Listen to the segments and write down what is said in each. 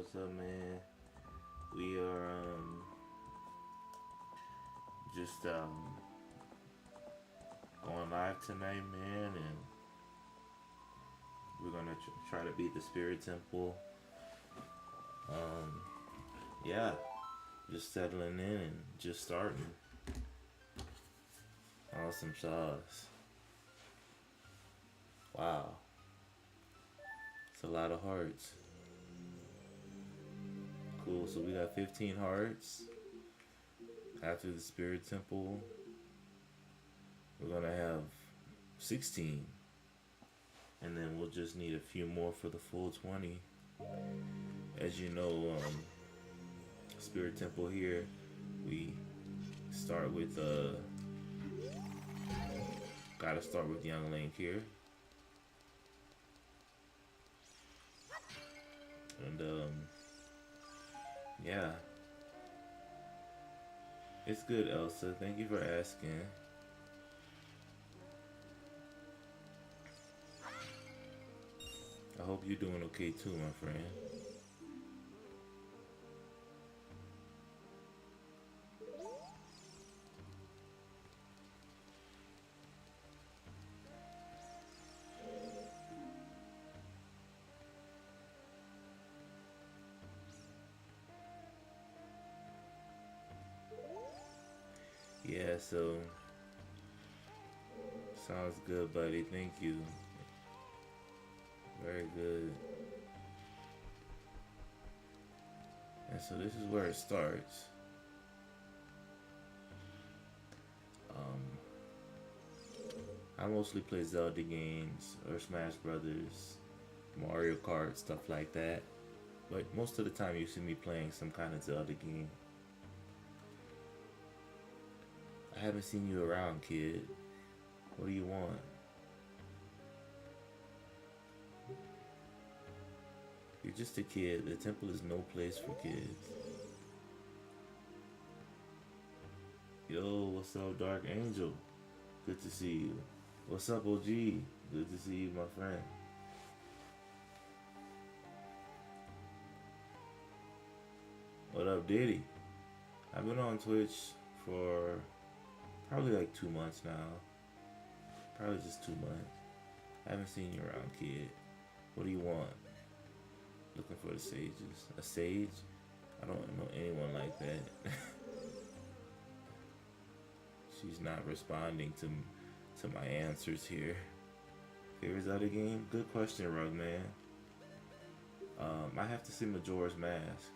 what's up, man? We are just going live tonight, man, and we're gonna try to beat the Spirit Temple. Um, yeah, just settling in and just starting. Awesome sauce. Wow, it's a lot of hearts. Cool. So we got 15 hearts. After the Spirit Temple, we're gonna have 16, and then we'll just need a few more for the full 20. As you know, Spirit Temple here, we start with gotta start with Young Link here, and yeah, it's good, Elsa. Thank you for asking. I hope you're doing okay too, my friend. Yeah, so sounds good, buddy. Thank you. Very good. And so this is where it starts. I mostly play Zelda games or Smash Brothers, Mario Kart, stuff like that. But most of the time you see me playing some kind of Zelda game. I haven't seen you around, kid. What do you want? You're just a kid. The temple is no place for kids. Yo, what's up, Dark Angel? Good to see you. What's up, OG? Good to see you, my friend. What up, Diddy? I've been on Twitch for probably like 2 months now. Probably just 2 months. I haven't seen you around, kid. What do you want? Looking for the sages. A sage? I don't know anyone like that. She's not responding to my answers here. Favorite Zelda game? Good question, Rugman. I have to say Majora's Mask.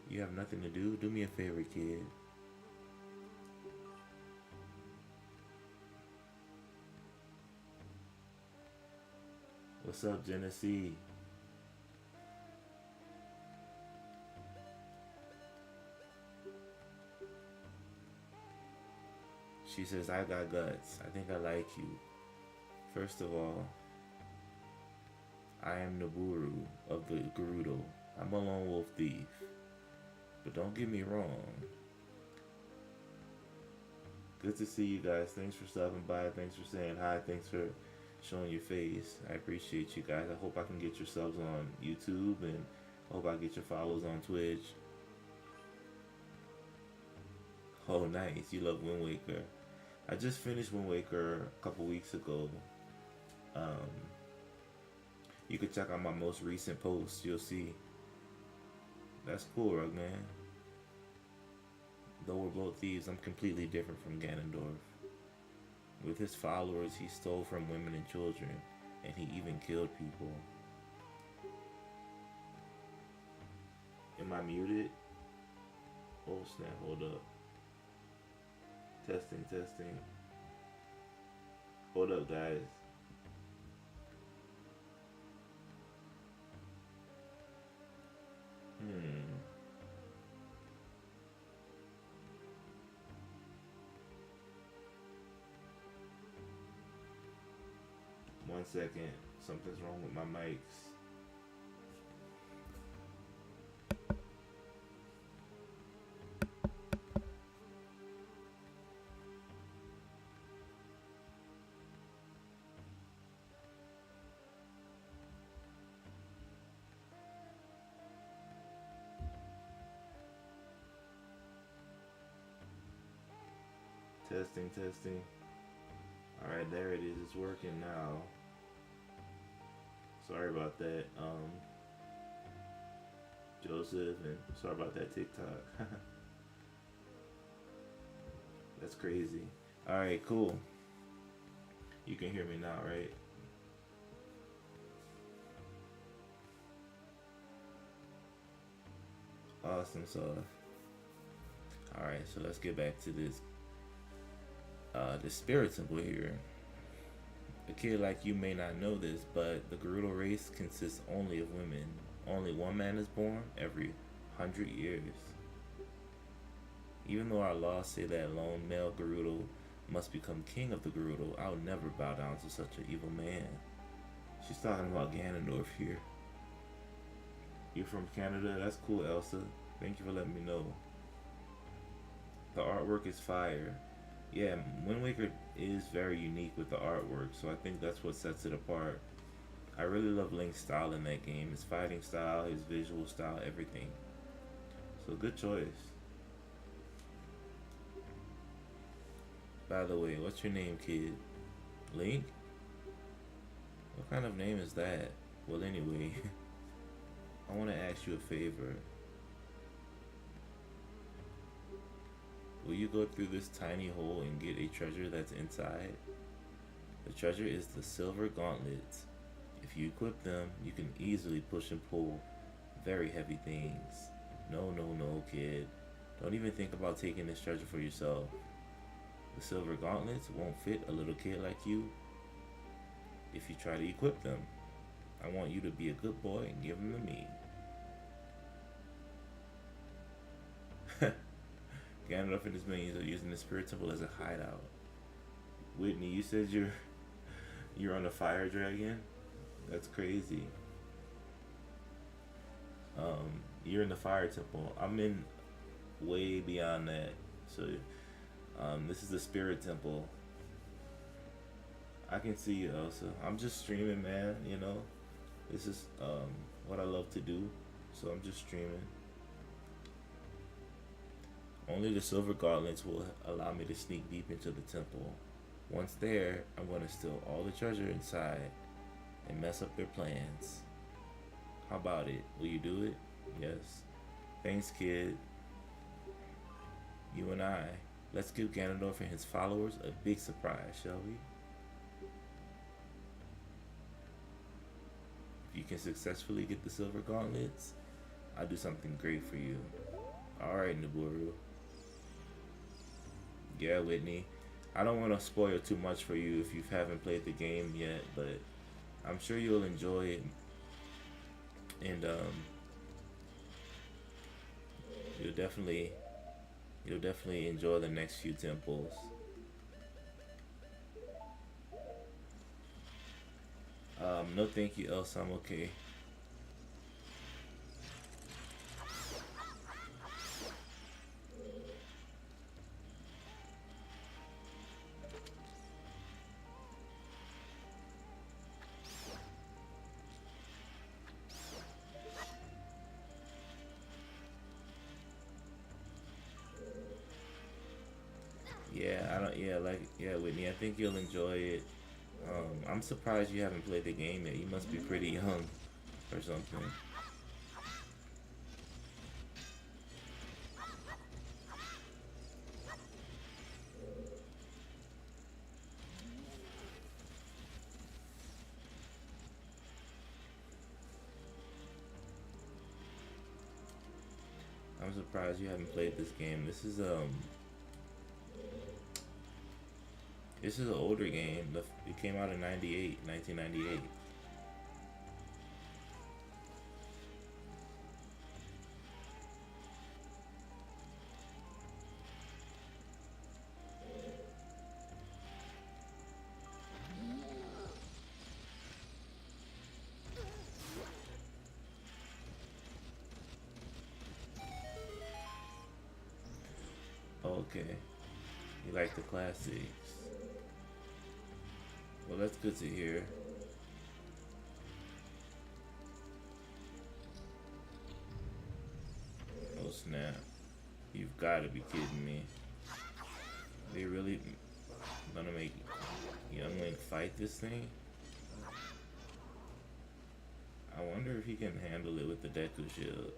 You have nothing to do? Do me a favor, kid. What's up, Genesee? She says, I got guts. I think I like you. First of all, I am Naburu of the Gerudo. I'm a lone wolf thief. But don't get me wrong. Good to see you guys. Thanks for stopping by. Thanks for saying hi. Thanks for showing your face. I appreciate you guys. I hope I can get your subs on YouTube, and I hope I get your follows on Twitch. Oh, nice. You love Wind Waker. I just finished Wind Waker a couple weeks ago. You can check out my most recent post. You'll see. That's cool, Rugman. Though we're both thieves, I'm completely different from Ganondorf. With his followers, he stole from women and children, and he even killed people. Am I muted? Oh snap, hold up. Testing, testing. Hold up, guys. One second. Something's wrong with my mics. Testing, testing. Alright, there it is. It's working now. Sorry about that, Joseph, and sorry about that TikTok. That's crazy. Alright, cool. You can hear me now, right? Awesome sauce. Alright, so let's get back to this spirit temple here. A kid like you may not know this, but the Gerudo race consists only of women. Only one man is born every 100 years. Even though our laws say that lone male Gerudo must become king of the Gerudo, I'll never bow down to such an evil man. She's talking about Ganondorf here. You're from Canada? That's cool, Elsa. Thank you for letting me know. The artwork is fire. Yeah, Wind Waker is very unique with the artwork, so I think that's what sets it apart. I really love Link's style in that game. His fighting style, his visual style, everything. So good choice. By the way, what's your name, kid? Link? What kind of name is that? Well, anyway, I want to ask you a favor. Will you go through this tiny hole and get a treasure that's inside? The treasure is the silver gauntlets. If you equip them, you can easily push and pull very heavy things. No, no, no, kid. Don't even think about taking this treasure for yourself. The silver gauntlets won't fit a little kid like you if you try to equip them. I want you to be a good boy and give them to me. Ganondorf and his minions are using the spirit temple as a hideout. Whitney, you said you're on a fire dragon? That's crazy. You're in the fire temple. I'm in way beyond that. So this is the spirit temple. I can see you, Elsa. I'm just streaming, man, you know. This is what I love to do. So I'm just streaming. Only the silver gauntlets will allow me to sneak deep into the temple. Once there, I'm going to steal all the treasure inside and mess up their plans. How about it? Will you do it? Yes. Thanks, kid. You and I, let's give Ganondorf and his followers a big surprise, shall we? If you can successfully get the silver gauntlets, I'll do something great for you. Alright, Nabooru. Yeah, Whitney. I don't want to spoil too much for you if you haven't played the game yet, but I'm sure you'll enjoy it. And you'll definitely enjoy the next few temples. No thank you, Elsa, I'm okay. Yeah, Whitney, I think you'll enjoy it. I'm surprised you haven't played the game yet. You must be pretty young or something. I'm surprised you haven't played this game. This is an older game. It came out in 1998. Okay. You like the classics. Well, that's good to hear. Oh snap. You've got to be kidding me. They really gonna make Young Link fight this thing? I wonder if he can handle it with the Deku Shield.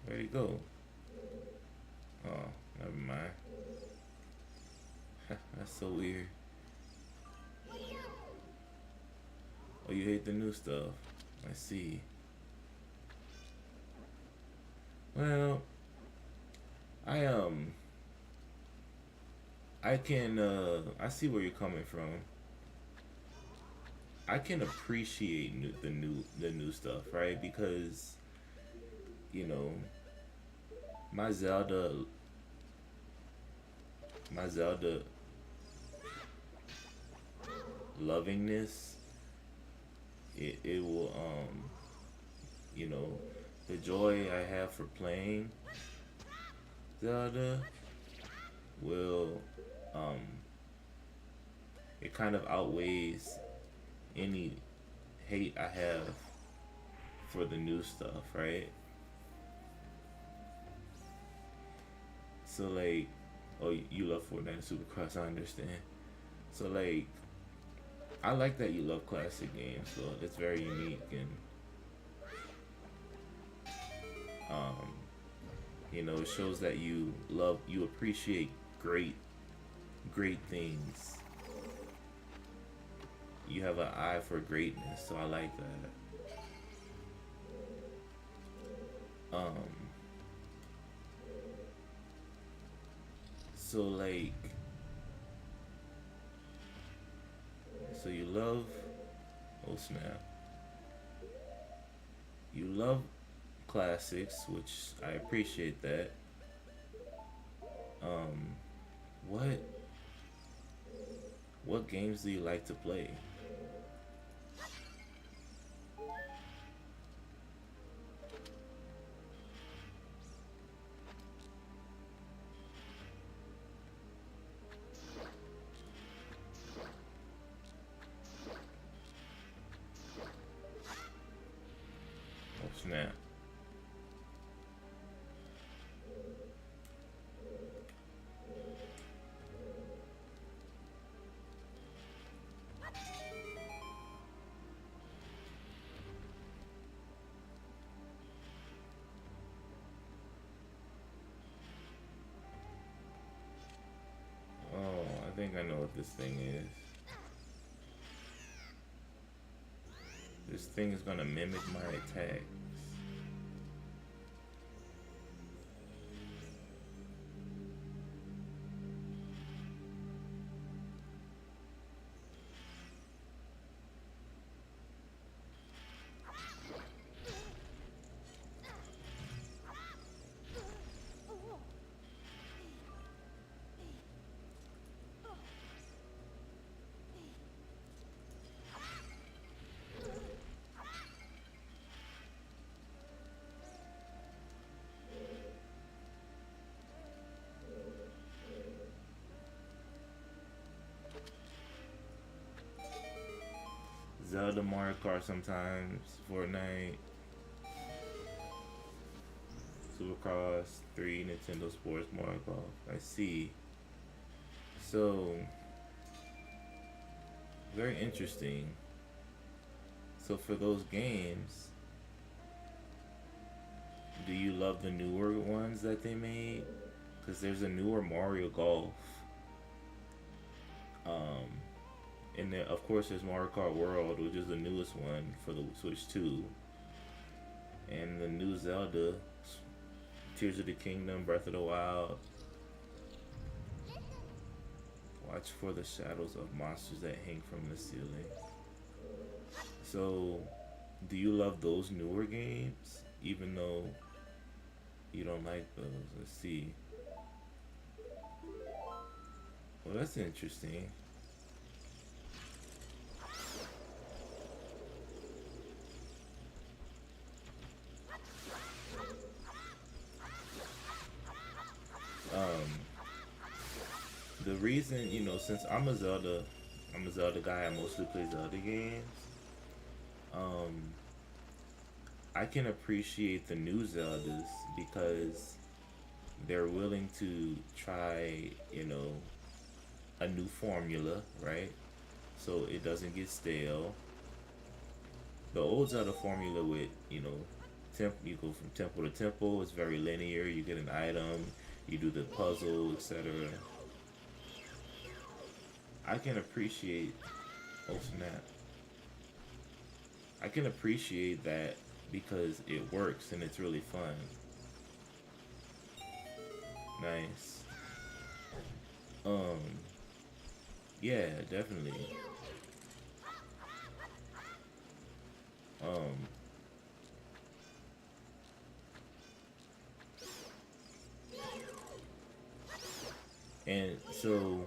Where'd he go? Oh, never mind. That's so weird. Oh, you hate the new stuff. I see. Well, I I can I see where you're coming from. I can appreciate the new stuff, right? Because you know, my Zelda my Zelda lovingness, it will you know, the joy I have for playing Zelda will um it kind of outweighs any hate I have for the new stuff, right? So like, oh, you love Fortnite and Supercross, I understand. So like, I like that you love classic games, so it's very unique and um, you know, it shows that you appreciate great things. You have an eye for greatness, so I like that. So like, so you love, oh snap, you love classics, which I appreciate that. Um, what what games do you like to play? Oh snap. Oh, I think I know what this thing is. This thing is gonna mimic my attack. Zelda, Mario Kart sometimes, Fortnite, Supercross, 3, Nintendo Sports, Mario Golf. I see. So, very interesting. So for those games, do you love the newer ones that they made? Because there's a newer Mario Golf. Um, and then of course there's Mario Kart World, which is the newest one for the Switch 2. And the new Zelda, Tears of the Kingdom, Breath of the Wild. Watch for the shadows of monsters that hang from the ceiling. So, do you love those newer games, even though you don't like those? Let's see. Well, that's interesting. The reason, you know, since I'm a Zelda guy. I mostly play Zelda games. Um, I can appreciate the new Zeldas because they're willing to try, a new formula, right? So it doesn't get stale. The old Zelda formula with, you go from temple to temple, it's very linear. You get an item, you do the puzzle, etc. I can appreciate, oh snap, I can appreciate that because it works and it's really fun. Nice. Um, yeah, definitely. Um, and so,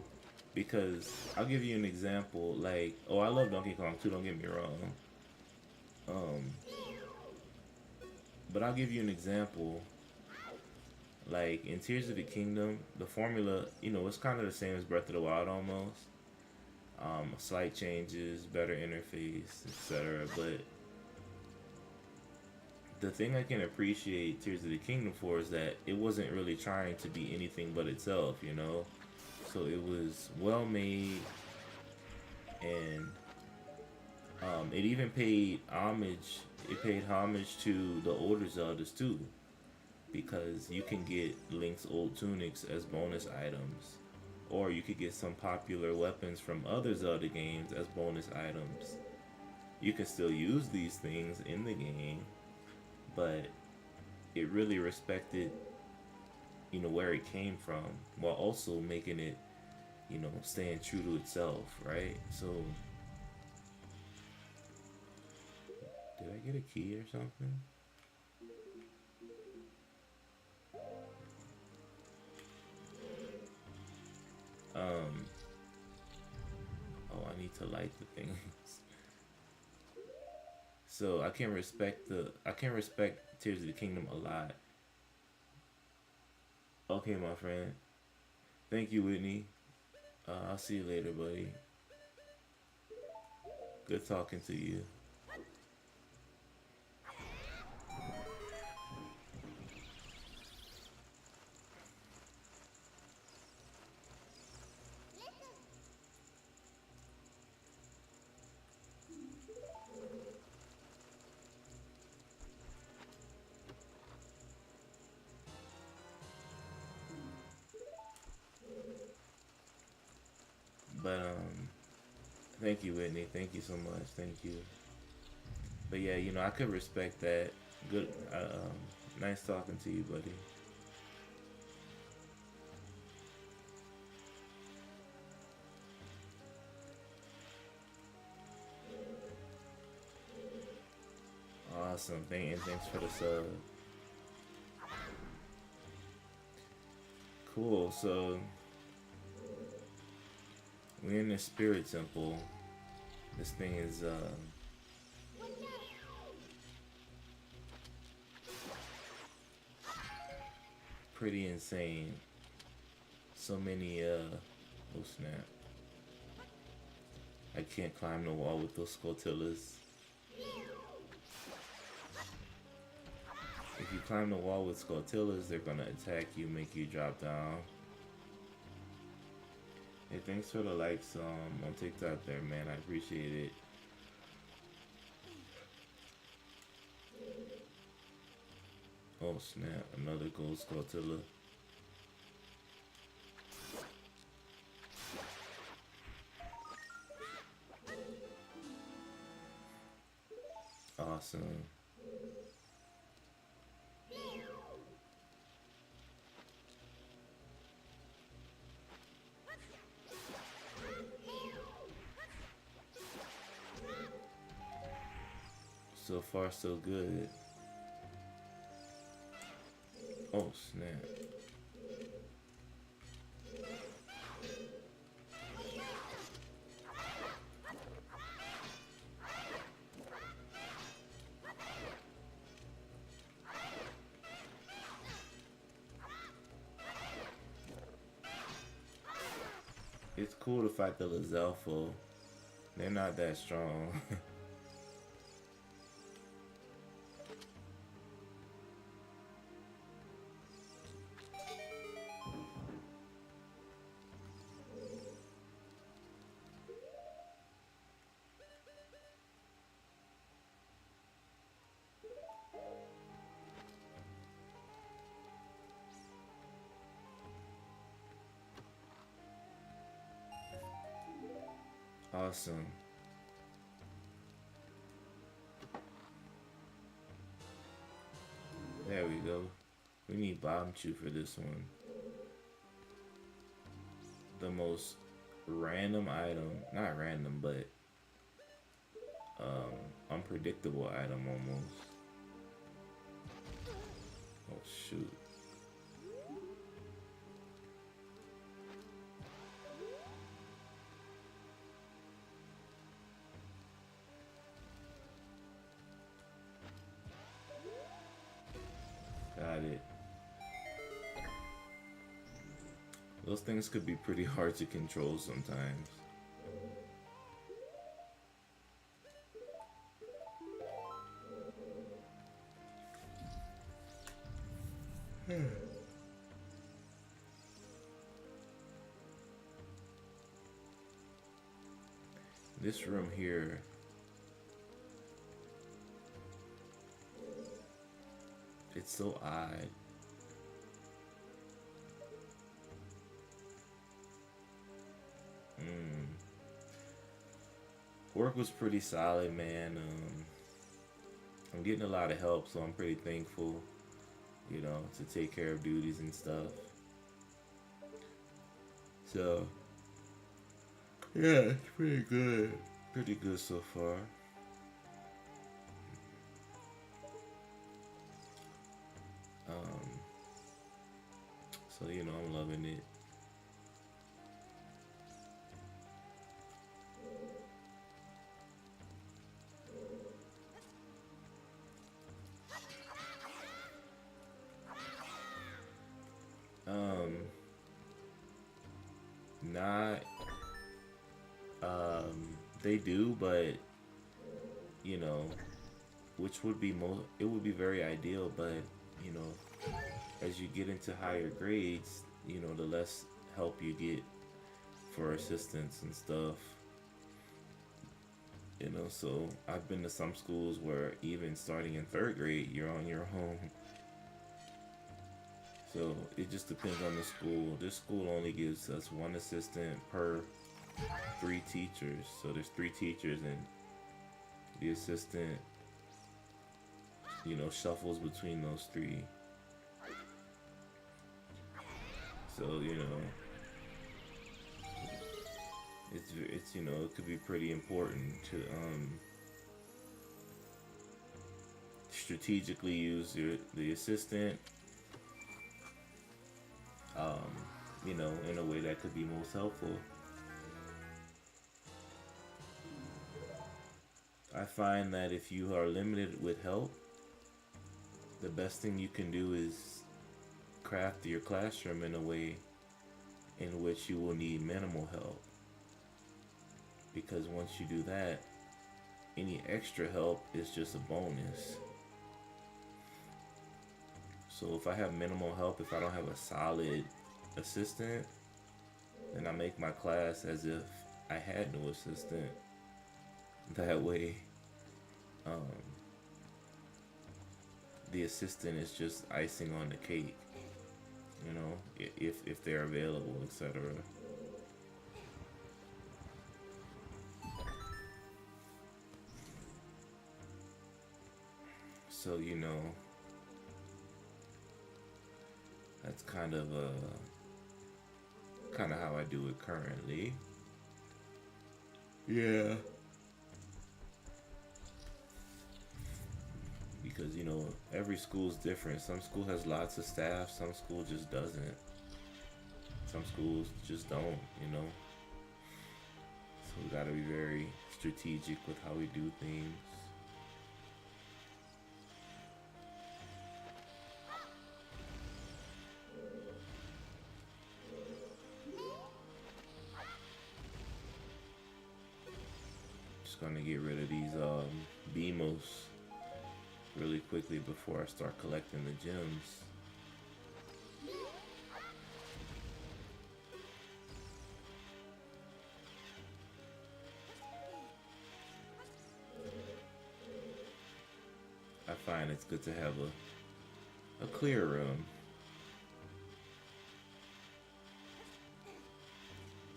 because I'll give you an example, like, oh, I love Donkey Kong too, don't get me wrong. Um, but I'll give you an example. Like in Tears of the Kingdom, the formula, it's kind of the same as Breath of the Wild almost. Slight changes, better interface, etc. But the thing I can appreciate Tears of the Kingdom for is that it wasn't really trying to be anything but itself. So it was well made, and it even paid homage. It paid homage to the older Zeldas too, because you can get Link's old tunics as bonus items, or you could get some popular weapons from other Zelda games as bonus items. You can still use these things in the game, but it really respected, where it came from, while also making it, staying true to itself, right? So, did I get a key or something? Um, oh, I need to light the things. So I can respect Tears of the Kingdom a lot. Okay, my friend. Thank you, Whitney. I'll see you later, buddy. Good talking to you. But thank you, Whitney. Thank you so much. Thank you. But yeah, I could respect that. Good. Nice talking to you, buddy. Awesome. Thanks for the sub. Cool. So we're in the spirit temple. This thing is pretty insane. So many oh snap. I can't climb the wall with those scotillas. If you climb the wall with scotillas, they're gonna attack you, make you drop down. Hey, thanks for the likes on TikTok there, man. I appreciate it. Oh snap, another gold scotilla. Awesome. So far, so good. Oh snap. It's cool to fight the Lazelfo. They're not that strong. Awesome. There we go. We need Bomb Chew for this one. The most random item, not random, but unpredictable item almost. Oh shoot. Got it. Those things could be pretty hard to control sometimes. This room here, it's so odd. Work was pretty solid, man. I'm getting a lot of help, so I'm pretty thankful, you know, to take care of duties and stuff. So, yeah, it's pretty good. Pretty good so far. So, you know, I'm loving it. Not, they do, but, you know, which would be it would be very ideal, but, you know, as you get into higher grades, you know, the less help you get for assistance and stuff. You know, so I've been to some schools where even starting in 3rd grade, you're on your own. So it just depends on the school. This school only gives us 1 assistant per 3 teachers. So there's 3 teachers and the assistant, you know, shuffles between those 3. So, you know, it's you know, it could be pretty important to strategically use the assistant, you know, in a way that could be most helpful. I find that if you are limited with help, the best thing you can do is craft your classroom in a way in which you will need minimal help. Because once you do that, any extra help is just a bonus. So if I have minimal help, if I don't have a solid assistant, then I make my class as if I had no assistant. That way, the assistant is just icing on the cake, you know, if they're available, etc. So, you know, that's kind of how I do it currently. Yeah. Because, you know, every school's different. Some school has lots of staff, some school just doesn't. Some schools just don't, you know. So we gotta be very strategic with how we do things. Just gonna get rid of these BMOs really quickly before I start collecting the gems. I find it's good to have a clear room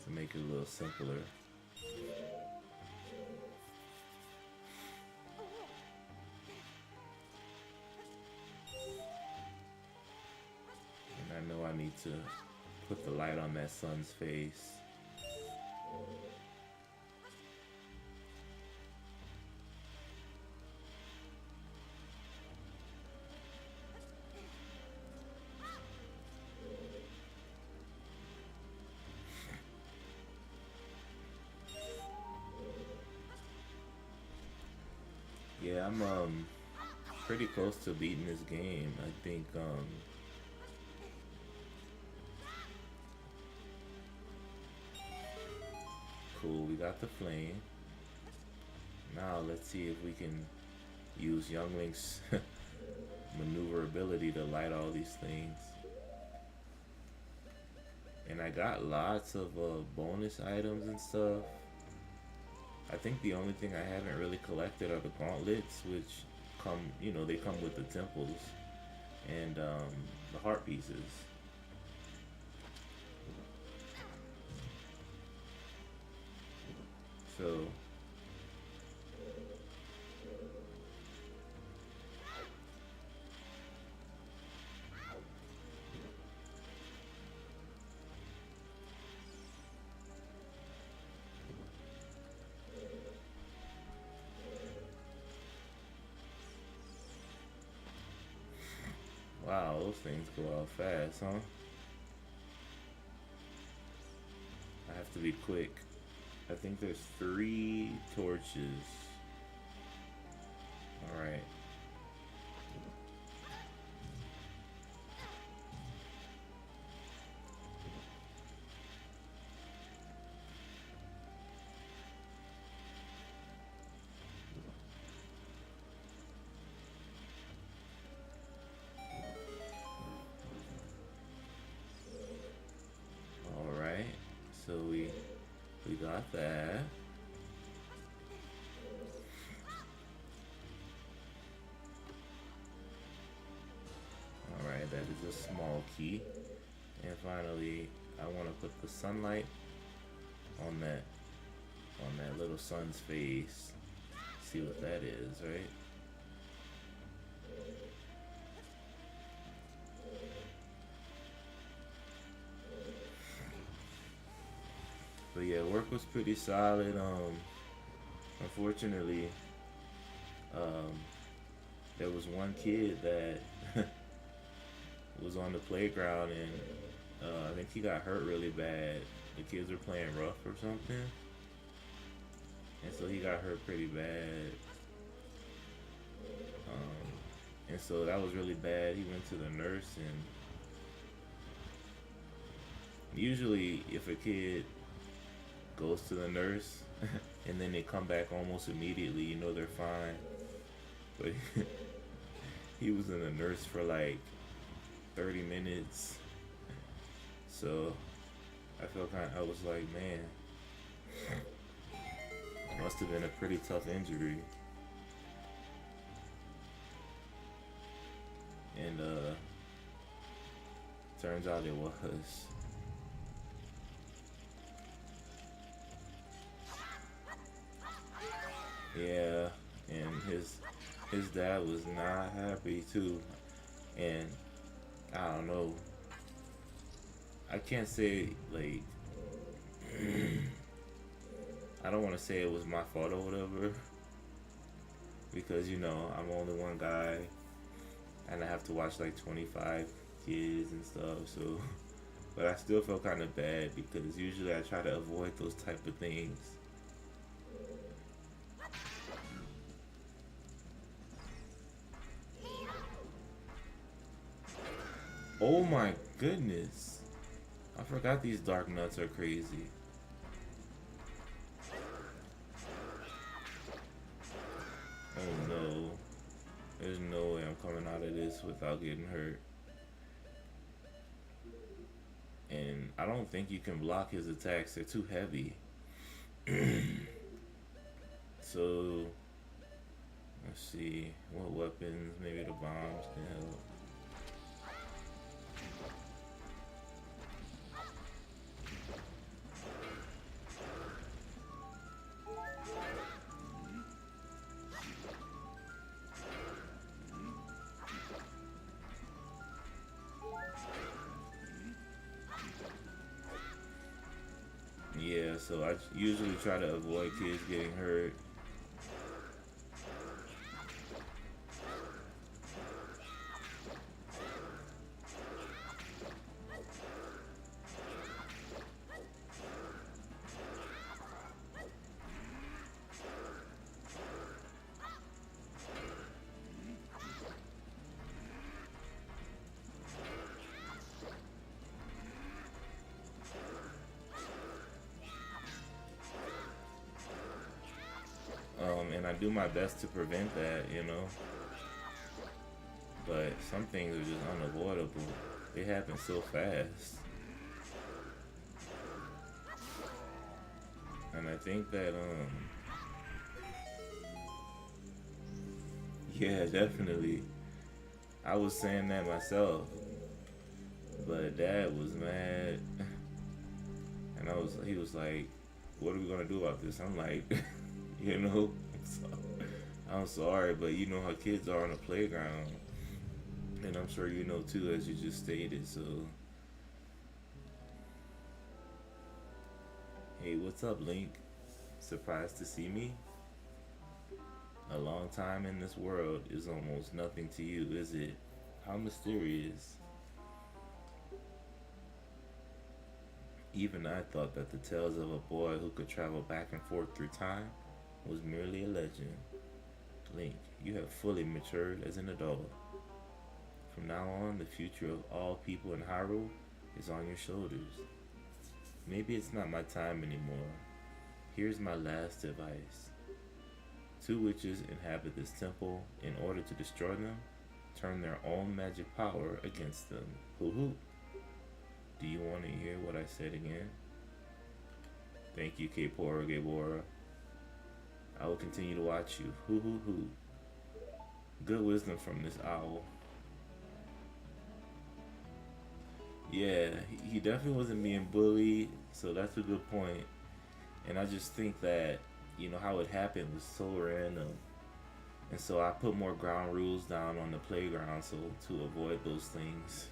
to make it a little simpler. I know I need to put the light on that sun's face. Yeah, I'm pretty close to beating this game. I think cool, we got the flame. Now let's see if we can use Young Link's maneuverability to light all these things. And I got lots of bonus items and stuff. I think the only thing I haven't really collected are the gauntlets, which come, you know, they come with the temples and the heart pieces. So wow, those things go out fast, huh? I have to be quick. I think there's 3 torches. Alright. Alright. So we got that. Alright, that is a small key. And finally, I want to put the sunlight on that little sun's face. See what that is, right? But yeah, work was pretty solid. Unfortunately, there was one kid that was on the playground and I think he got hurt really bad. The kids were playing rough or something, and so he got hurt pretty bad. And so that was really bad. He went to the nurse, and usually if a kid goes to the nurse and then they come back almost immediately, you know they're fine. But he was in the nurse for like 30 minutes. So I was like, man, it must have been a pretty tough injury. And turns out it was. Yeah, and his dad was not happy too. And I don't know, I can't say like I don't want to say it was my fault or whatever, because you know I'm only one guy and I have to watch like 25 kids and stuff. So, but I still felt kind of bad because usually I try to avoid those type of things. Oh my goodness. I forgot these dark nuts are crazy. Oh no. There's no way I'm coming out of this without getting hurt. And I don't think you can block his attacks. They're too heavy. So, let's see. What weapons? Maybe the bombs can help. Yeah, so I usually try to avoid kids getting hurt. And I do my best to prevent that, you know. But some things are just unavoidable. They happen so fast. And I think that, yeah, definitely. I was saying that myself. But Dad was mad. And he was like, what are we gonna do about this? I'm like, you know, I'm sorry, but you know how kids are on the playground. And I'm sure you know too, as you just stated. So, hey, what's up, Link? Surprised to see me? A long time in this world is almost nothing to you, is it? How mysterious. Even I thought that the tales of a boy who could travel back and forth through time was merely a legend. Link, you have fully matured as an adult. From now on, the future of all people in Hyrule is on your shoulders. Maybe it's not my time anymore. Here's my last advice. Two witches inhabit this temple. In order to destroy them, turn their own magic power against them. Hoo hoo. Do you want to hear what I said again? Thank you, Kapora Gabora. I will continue to watch you. Hoo hoo hoo. Good wisdom from this owl. Yeah, he definitely wasn't being bullied, so that's a good point. And I just think that, you know, how it happened was so random. And so I put more ground rules down on the playground so to avoid those things.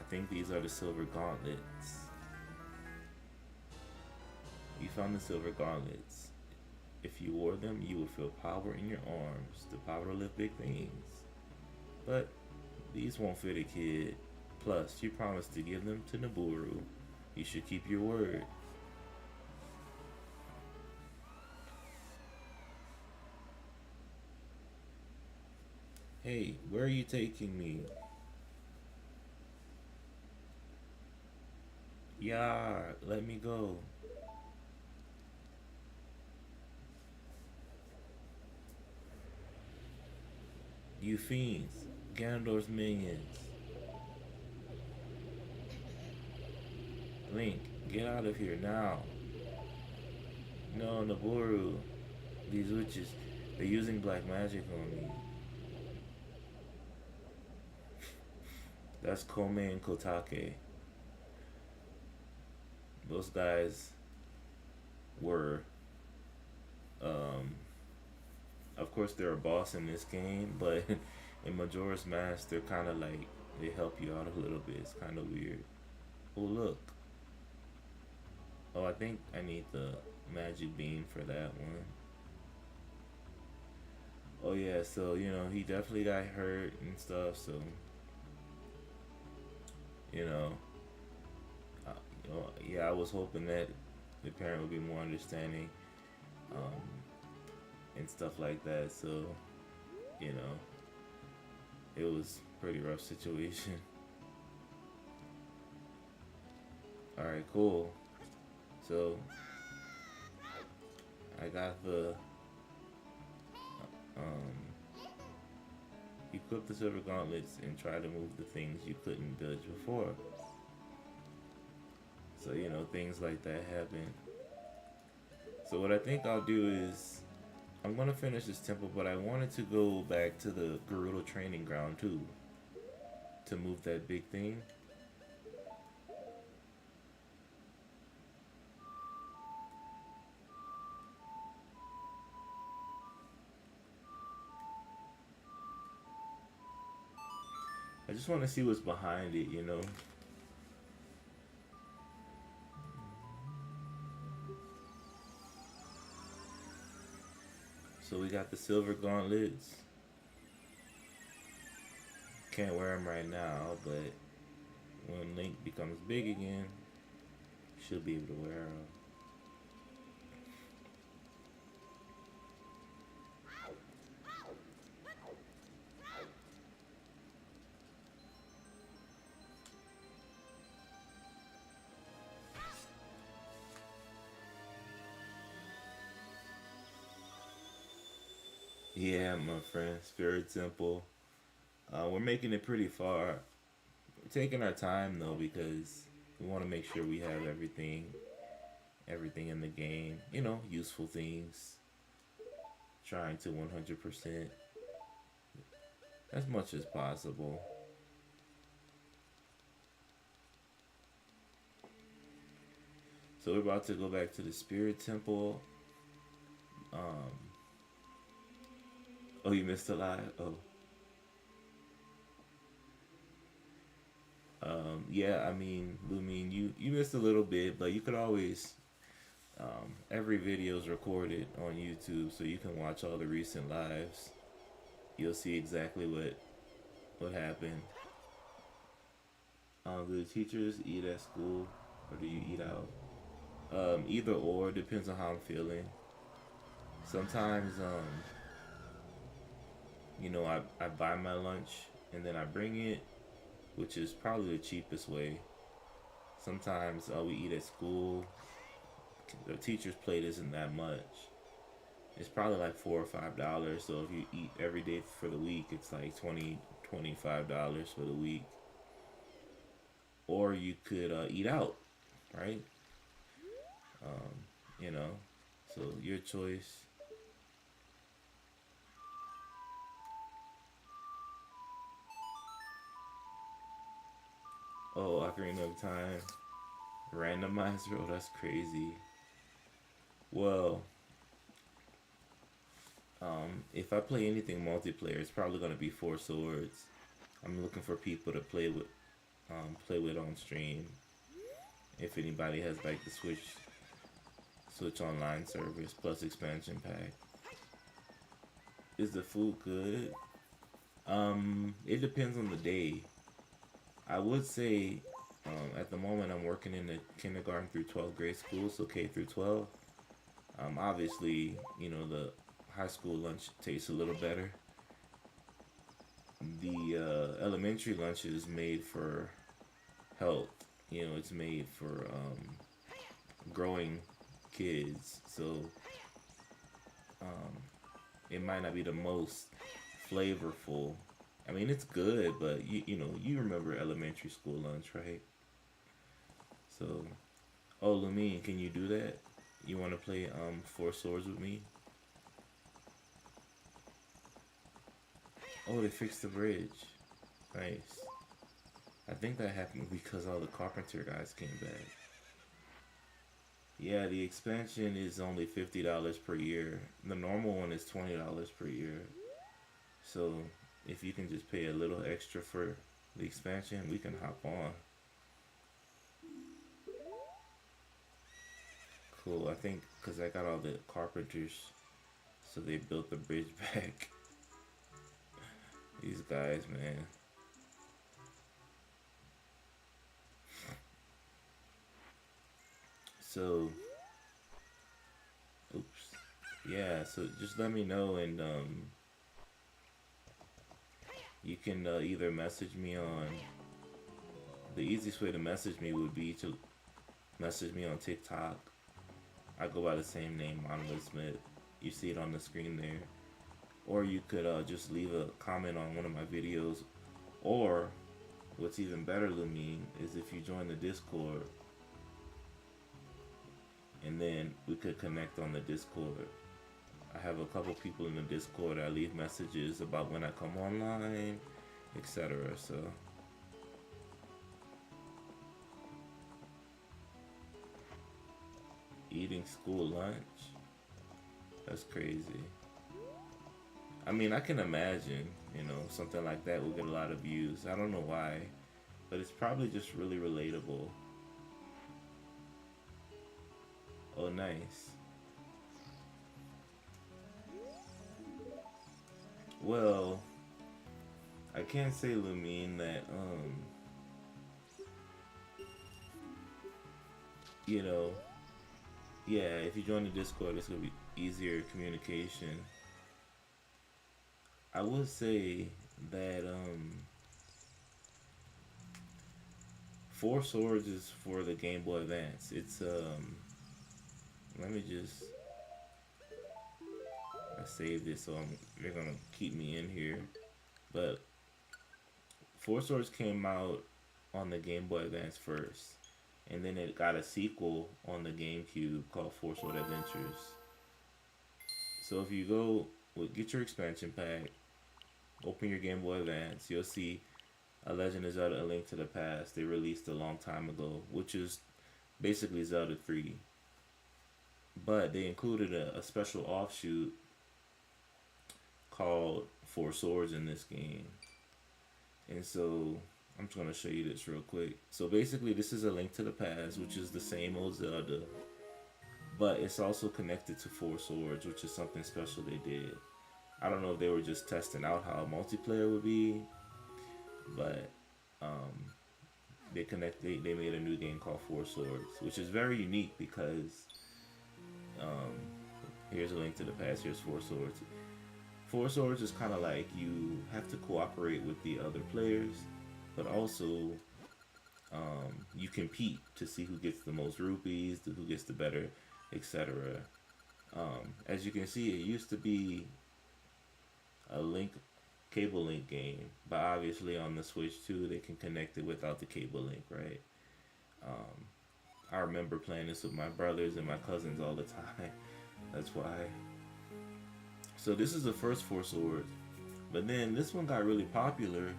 I think these are the silver gauntlets. You found the silver gauntlets. If you wore them, you would feel power in your arms, the power to lift big things. But these won't fit a kid. Plus, you promised to give them to Naburu. You should keep your word. Hey, where are you taking me? Yeah, let me go. You fiends, Ganondorf's minions. Link, get out of here now. No, Naburu. These witches, they're using black magic on me. That's Kome and Kotake. Those guys were, um, of course, they're a boss in this game, but in Majora's Mask, they're kind of like, they help you out a little bit. It's kind of weird. Oh, look. Oh, I think I need the magic beam for that one. Oh, yeah, so, you know, he definitely got hurt and stuff, so, you know, yeah, I was hoping that the parent would be more understanding, um, and stuff like that. So, you know, it was a pretty rough situation. All right, cool. So, I got the equip the silver gauntlets and try to move the things you couldn't dodge before. So, you know, things like that happen. So what I think I'll do is, I'm going to finish this temple, but I wanted to go back to the Gerudo training ground too, to move that big thing. I just want to see what's behind it, you know. So we got the silver gauntlets. Can't wear them right now, but when Link becomes big again, she'll be able to wear them. Yeah, my friend, Spirit Temple. We're making it pretty far. We're taking our time though because we want to make sure we have everything in the game. You know, useful things. Trying to 100% as much as possible. So we're about to go back to the Spirit Temple. Um, oh, you missed a lot. Oh, yeah. I mean, Lumine, you missed a little bit, but you could always. Every video is recorded on YouTube, so you can watch all the recent lives. You'll see exactly what happened. Do the teachers eat at school, or do you eat out? Either or depends on how I'm feeling. Sometimes, I buy my lunch and then I bring it, which is probably the cheapest way. Sometimes we eat at school. The teacher's plate isn't that much. It's probably like $4 or $5. So if you eat every day for the week, it's like $25 for the week. Or you could eat out, right? Um, you know, so your choice. Oh, Ocarina of Time. Randomizer, oh, that's crazy. Well, if I play anything multiplayer, it's probably gonna be Four Swords. I'm looking for people to play with on stream. If anybody has like the Switch Online service plus expansion pack. Is the food good? It depends on the day. I would say, at the moment I'm working in the kindergarten through 12th grade school, so K through 12. Obviously, the high school lunch tastes a little better. The elementary lunch is made for health. It's made for growing kids, so um, it might not be the most flavorful. I mean, it's good, but you remember elementary school lunch, right? So, oh, Lumine, can you do that? You want to play Four Swords with me? Oh, they fixed the bridge. Nice. I think that happened because all the carpenter guys came back. Yeah, the expansion is only $50 per year. The normal one is $20 per year. So if you can just pay a little extra for the expansion, we can hop on. Cool. I think because I got all the carpenters, so they built the bridge back. These guys, man. So, oops. Yeah, so just let me know, and you can either message me on. The easiest way to message me would be to message me on TikTok. I go by the same name, Monolith Smith. You see it on the screen there. Or you could just leave a comment on one of my videos. Or, what's even better, Lumine, is if you join the Discord. And then we could connect on the Discord. I have a couple people in the Discord. I leave messages about when I come online, etc. So eating school lunch, that's crazy. I mean, I can imagine, something like that will get a lot of views. I don't know why, but it's probably just really relatable. Oh, nice. Well, I can't say, Lumine, that you know, yeah, if you join the Discord, it's gonna be easier communication. I would say that Four Swords is for the Game Boy Advance. It's let me just I saved it so they're gonna keep me in here. But Four Swords came out on the Game Boy Advance first, and then it got a sequel on the GameCube called Four Sword Adventures. So if you get your expansion pack, open your Game Boy Advance, you'll see A Legend of Zelda: A Link to the Past. They released a long time ago, which is basically Zelda 3. But they included a special offshoot called Four Swords in this game. And so I'm just going to show you this real quick. So basically, this is A Link to the Past, which is the same old Zelda, but it's also connected to Four Swords, which is something special they did. I don't know if they were just testing out how multiplayer would be, but they made a new game called Four Swords, which is very unique because um, here's A Link to the Past, here's Four Swords. Four Swords is kind of like you have to cooperate with the other players, but also you compete to see who gets the most rupees, who gets the better, etc. As you can see, it used to be a cable link game, but obviously on the Switch too, they can connect it without the cable link, right? I remember playing this with my brothers and my cousins all the time. That's why. So this is the first Four Swords, but then this one got really popular,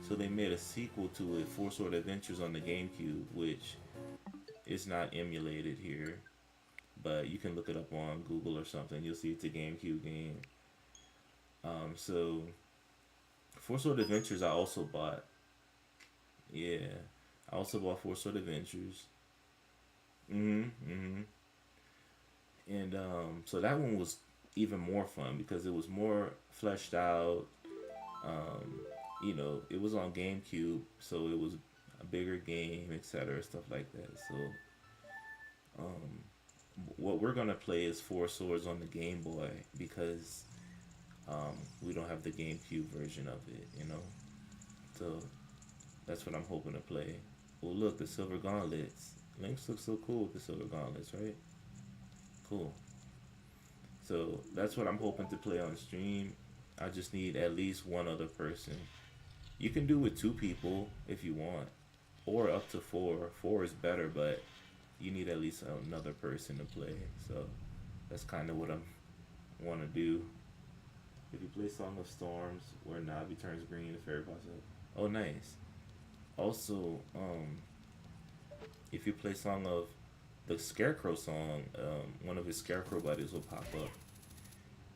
so they made a sequel to it, Four Sword Adventures on the GameCube, which is not emulated here, but you can look it up on Google or something. You'll see it's a GameCube game. So Four Sword Adventures I also bought. Yeah, I also bought Four Sword Adventures. And so that one was even more fun because it was more fleshed out. It was on GameCube, so it was a bigger game, etc., stuff like that. So, what we're gonna play is Four Swords on the Game Boy because we don't have the GameCube version of it. So that's what I'm hoping to play. Oh, look, the silver gauntlets. Lynx looks so cool with the silver gauntlets, right? Cool. So that's what I'm hoping to play on stream. I just need at least one other person. You can do with two people if you want, or up to four. Four is better, but you need at least another person to play. So that's kind of what I want to do. If you play Song of Storms, where Navi turns green, the fairy pops up. Oh, nice. Also, if you play Song of the Scarecrow song, one of his Scarecrow buddies will pop up.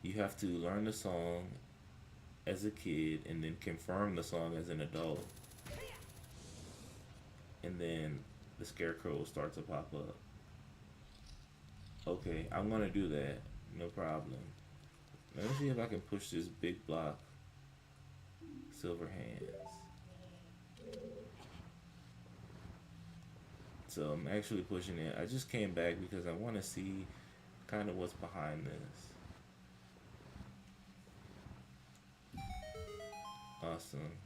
You have to learn the song as a kid and then confirm the song as an adult. And then the Scarecrow will start to pop up. Okay, I'm gonna do that. No problem. Let me see if I can push this big block. Silver hands. So I'm actually pushing it. I just came back because I want to see kind of what's behind this. Awesome.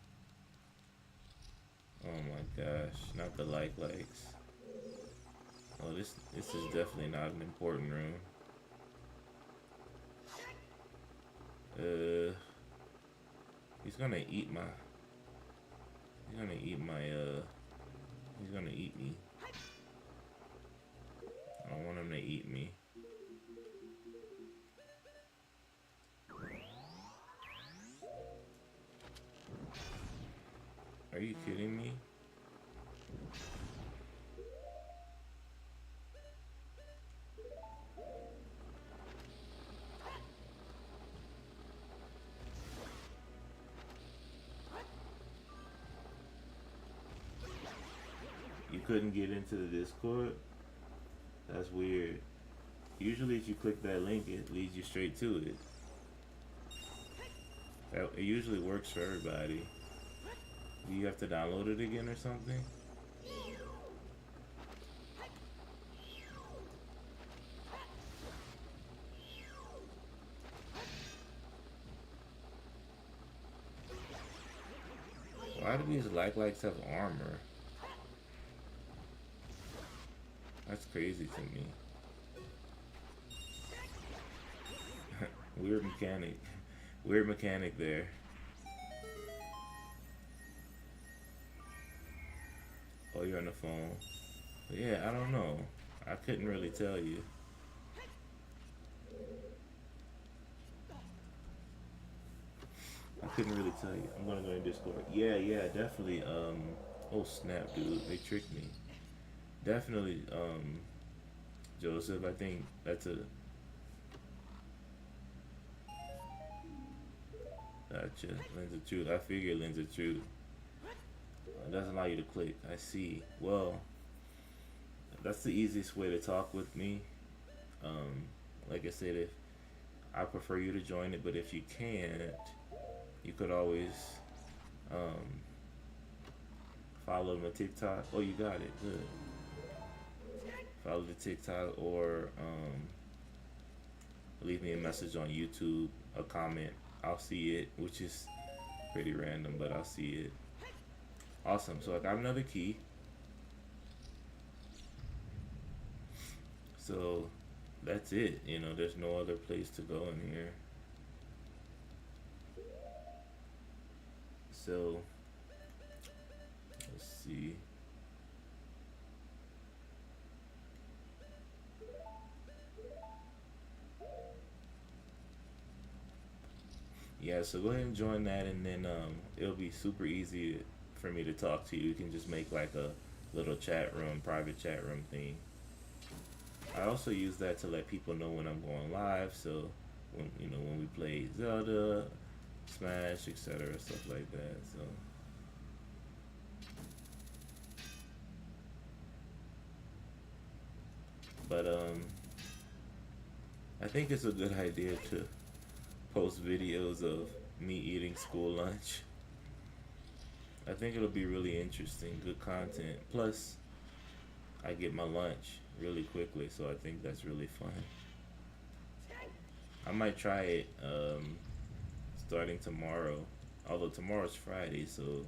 Oh my gosh, not the likes. Oh, this is definitely not an important room. He's gonna eat my. He's gonna eat my. He's gonna eat me. I don't want him to eat me. Are you kidding me? You couldn't get into the Discord? That's weird. Usually if you click that link, it leads you straight to it. It usually works for everybody. Do you have to download it again or something? Why do these likes have armor? That's crazy to me. Weird mechanic. Weird mechanic there. Oh, you're on the phone. But yeah, I don't know. I couldn't really tell you. I couldn't really tell you. I'm gonna go in Discord. Yeah, yeah, definitely. Oh snap, dude, they tricked me. Definitely, Joseph. I think that's a gotcha. Lens of truth. I figure lens of truth. It doesn't allow you to click. I see. Well, that's the easiest way to talk with me. Um, like I said, if I prefer you to join it, but if you can't, you could always um, follow my TikTok. Oh, you got it. Good. Follow the TikTok or leave me a message on YouTube, a comment. I'll see it, which is pretty random, but I'll see it. Awesome. So I got another key. So that's it. You know, there's no other place to go in here. So let's see. Yeah, so go ahead and join that, and then it'll be super easy for me to talk to you. You can just make like a little chat room, private chat room thing. I also use that to let people know when I'm going live. So when we play Zelda, Smash, etc., stuff like that. So but I think it's a good idea to post videos of me eating school lunch. I think it'll be really interesting, good content. Plus, I get my lunch really quickly, so I think that's really fun. I might try it starting tomorrow. Although tomorrow's Friday, so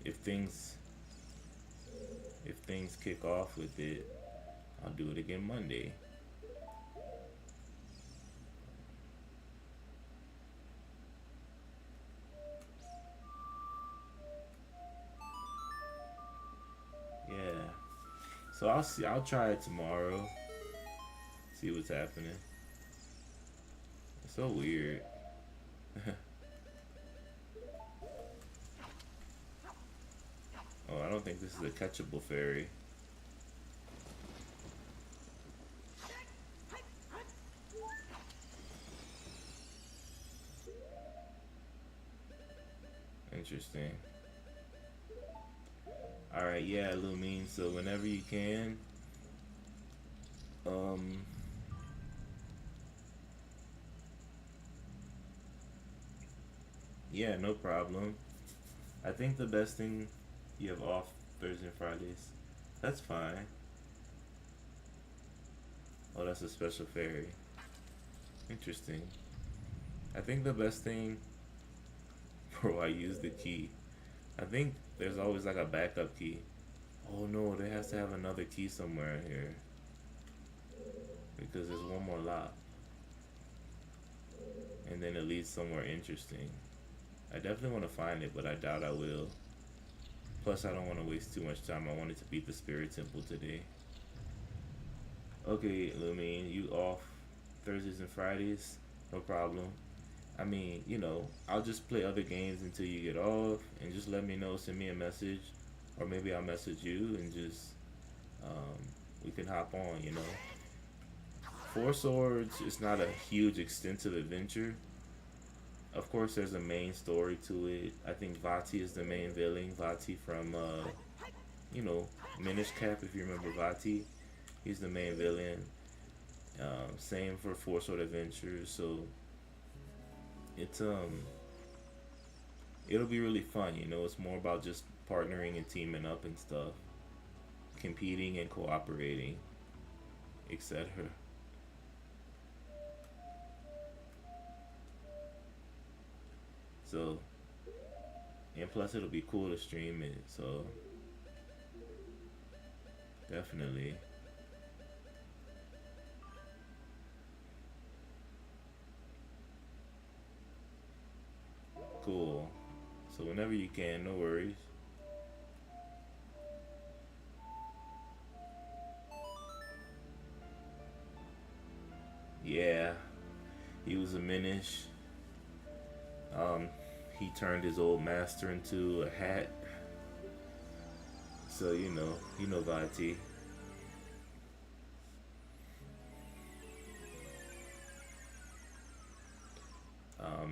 if things if things kick off with it, I'll do it again Monday. Yeah. So I'll see. I'll try it tomorrow. See what's happening. It's so weird. Oh, I don't think this is a catchable fairy. Interesting. Alright, yeah, Lumine, so whenever you can, um, yeah, no problem. I think the best thing you have off Thursday and Fridays. That's fine. Oh, that's a special fairy. Interesting. I think the best thing, bro, I use the key. I think there's always like a backup key. Oh no, there has to have another key somewhere in here. Because there's one more lock. And then it leads somewhere interesting. I definitely want to find it, but I doubt I will. Plus, I don't want to waste too much time. I wanted to beat the Spirit Temple today. Okay, Lumine, you off Thursdays and Fridays? No problem. I mean, I'll just play other games until you get off, and just let me know. Send me a message, or maybe I'll message you, and just we can hop on. Four Swords is not a huge, extensive adventure. Of course, there's a main story to it. I think Vati is the main villain. Vati from, Minish Cap, if you remember Vati. He's the main villain. Same for Four Sword Adventures. So it's it'll be really fun. You know, it's more about just partnering and teaming up and stuff, competing and cooperating, etc. So, and plus it'll be cool to stream it. So, definitely cool. So whenever you can, no worries. Yeah, he was a Minish. Um, he turned his old master into a hat. So you know Vati.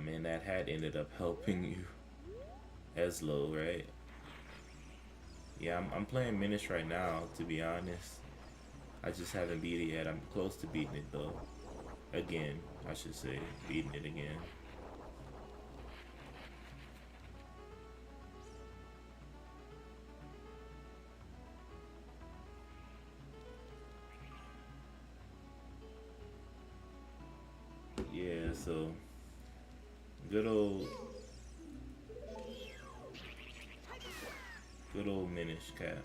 And that hat ended up helping you, Eslo, right? Yeah, I'm playing Minish right now. To be honest, I just haven't beat it yet. I'm close to beating it though. Again, I should say, beating it again. Yeah, so good old, good old Minish Cap.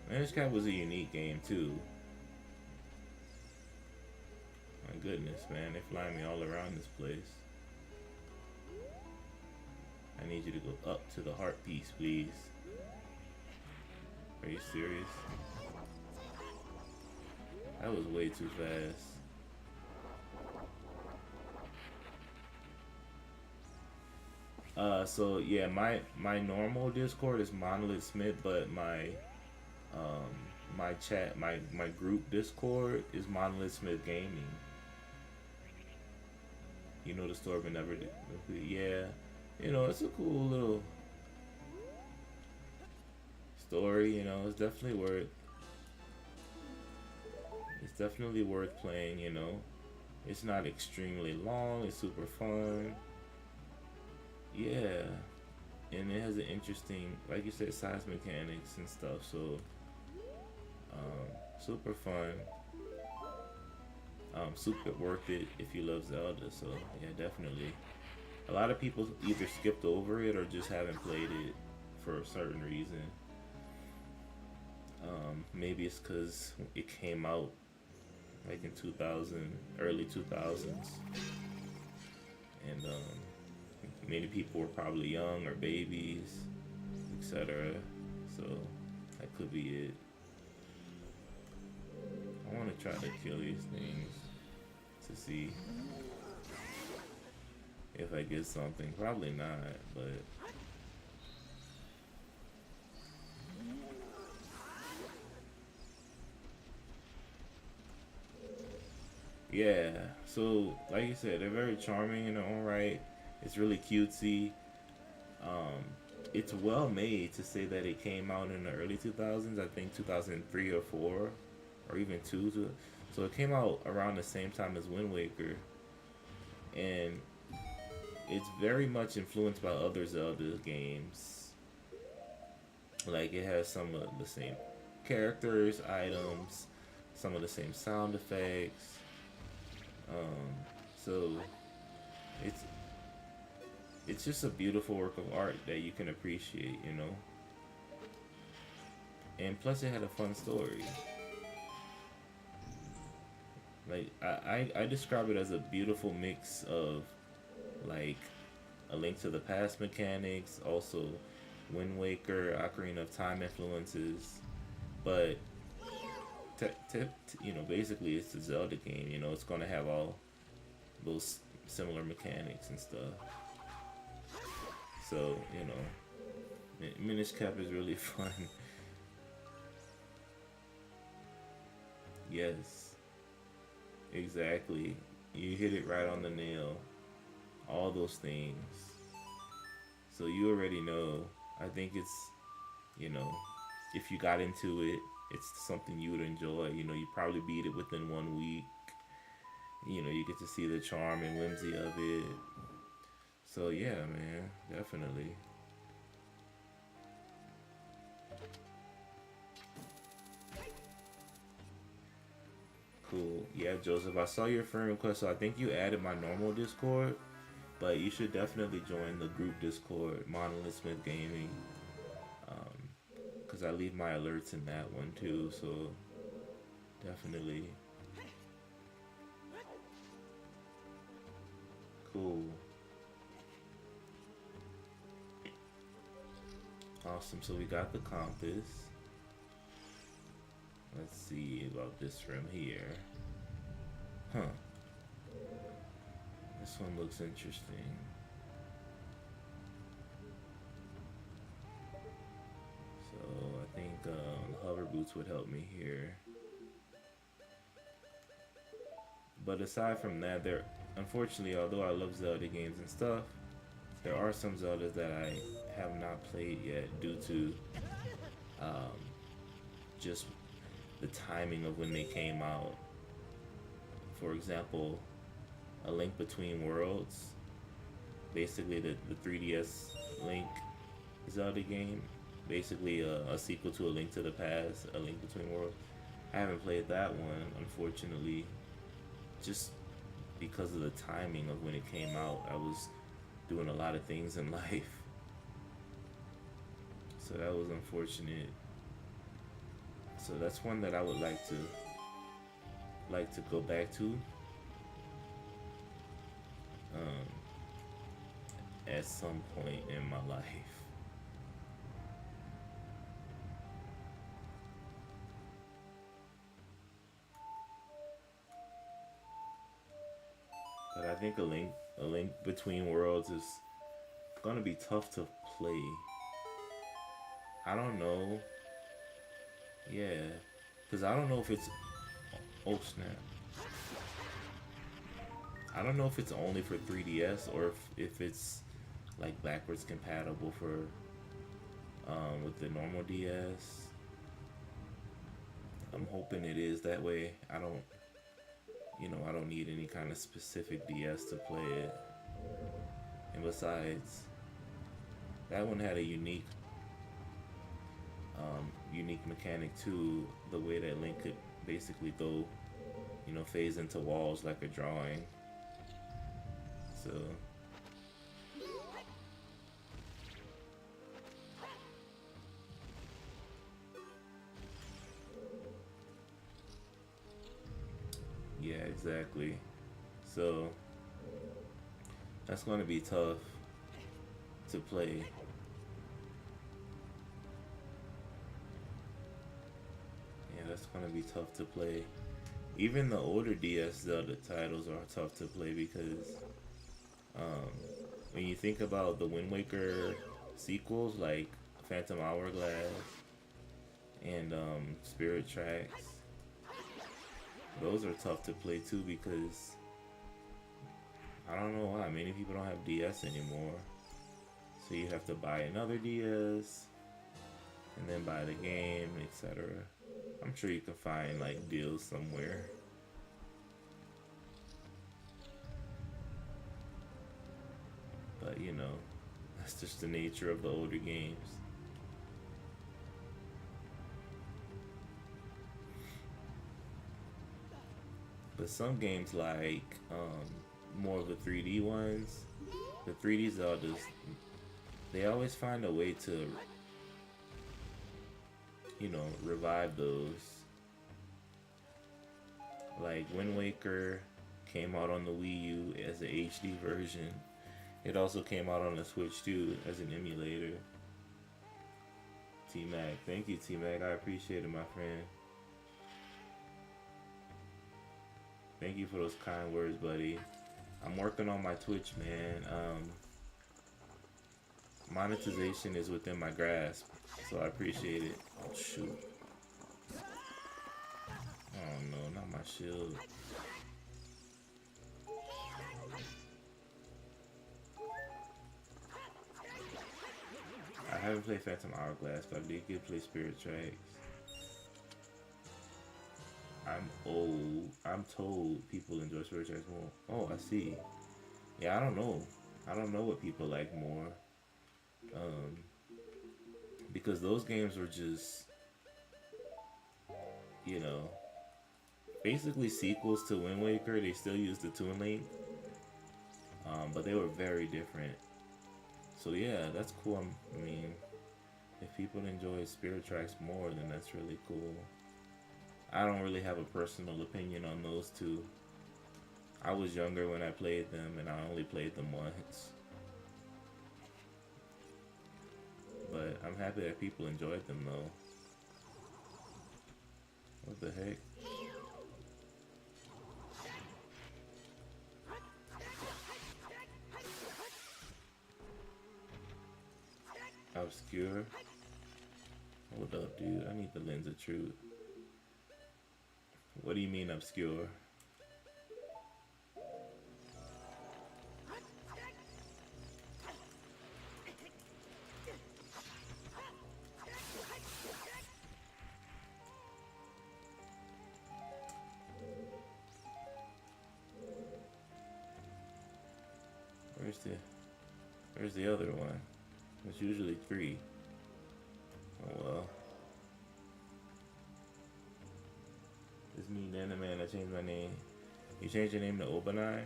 Minish Cap was a unique game too. My goodness, man, they fly me all around this place. I need you to go up to the heart piece, please. Are you serious? That was way too fast. So yeah, my normal Discord is Monolith Smith, but um my chat my group Discord is Monolith Smith Gaming. You know the store, but never did. Yeah, it's a cool little story. It's definitely worth playing. It's not extremely long. It's super fun. Yeah, and it has an interesting, like you said, size mechanics and stuff. So, super fun. Super worth it if you love Zelda. So yeah, definitely. A lot of people either skipped over it or just haven't played it for a certain reason. Maybe it's because it came out like in 2000, early 2000s, and many people were probably young or babies, etc. So that could be it. I want to try to kill these things to see if I get something. Probably not, but yeah. So like you said, they're very charming in their own right. It's really cutesy. Um, it's well made to say that it came out in the early 2000s. I think 2003 or four, or even two. So it came out around the same time as Wind Waker, and it's very much influenced by other Zelda games. Like it has some of the same characters, items, some of the same sound effects. Um, so it's it's just a beautiful work of art that you can appreciate. And plus, it had a fun story. Like I describe it as a beautiful mix of like a Link to the Past mechanics, also Wind Waker, Ocarina of Time influences, but basically it's a Zelda game. It's gonna have all those similar mechanics and stuff. So Minish Cap is really fun. Yes, exactly. You hit it right on the nail. All those things. So you already know. I think it's, you know, if you got into it, it's something you would enjoy. You probably beat it within 1 week. You know, you get to see the charm and whimsy of it. So yeah, man, definitely. Cool. Yeah, Joseph, I saw your friend request, so I think you added my normal Discord, but you should definitely join the group Discord, Monolith Smith Gaming, because I leave my alerts in that one too, so definitely. Cool. Awesome. So we got the compass. Let's see about this from here. Huh. This one looks interesting. So I think the hover boots would help me here. But aside from that, there, unfortunately, although I love Zelda games and stuff, there are some Zeldas that I have not played yet due to um, just the timing of when they came out. For example, A Link Between Worlds, basically the 3DS Link Zelda game, basically a sequel to A Link to the Past, A Link Between Worlds. I haven't played that one, unfortunately, just because of the timing of when it came out. I was doing a lot of things in life, so that was unfortunate. So that's one that I would like to go back to um, at some point in my life. But I think a link between worlds is gonna be tough to play. I don't know. Yeah, because I don't know if it's. Oh snap! I don't know if it's only for 3DS or if it's like backwards compatible for with the normal DS. I'm hoping it is that way. I don't, I don't need any kind of specific DS to play it. And besides, that one had a unique mechanic too. The way that Link could basically go, phase into walls like a drawing. So. Yeah, exactly. So that's going to be tough to play. Yeah, that's going to be tough to play. Even the older DS Zelda titles are tough to play because when you think about the Wind Waker sequels like Phantom Hourglass and Spirit Tracks, those are tough to play too because I don't know why many people don't have DS anymore. So you have to buy another DS and then buy the game, etc. I'm sure you can find like deals somewhere. But that's just the nature of the older games. But some games like more of the 3D ones, the 3D Zeldas, they always find a way to, revive those. Like Wind Waker came out on the Wii U as an HD version. It also came out on the Switch too as an emulator. T-Mac, thank you T-Mac, I appreciate it, my friend. Thank you for those kind words, buddy. I'm working on my Twitch, man. Monetization is within my grasp, so I appreciate it. Oh shoot. Oh no, not my shield. I haven't played Phantom Hourglass, but I did get play Spirit Tracks. I I'm old. I'm told people enjoy Spirit Tracks more. Oh, I see. Yeah, I don't know. I don't know what people like more. Um, because those games were just, you know, basically sequels to Wind Waker. They still used the Toon Link, but they were very different. So yeah, that's cool. I mean, if people enjoy Spirit Tracks more, then that's really cool. I don't really have a personal opinion on those two. I was younger when I played them, and I only played them once. But I'm happy that people enjoyed them, though. What the heck? Obscure? Hold up, dude. I need the lens of truth. What do you mean obscure? Where's the other one? It's usually 3. Oh well. This me, then the man. I changed my name. You changed your name to Obanai?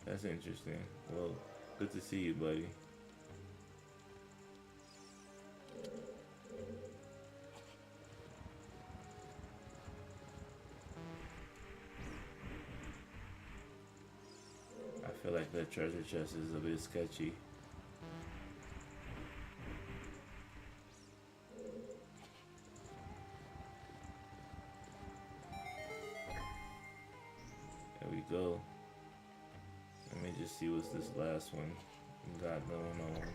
That's interesting. Well, good to see you, buddy. I feel like that treasure chest is a bit sketchy. There we go. Let me just see what's this last one got going on.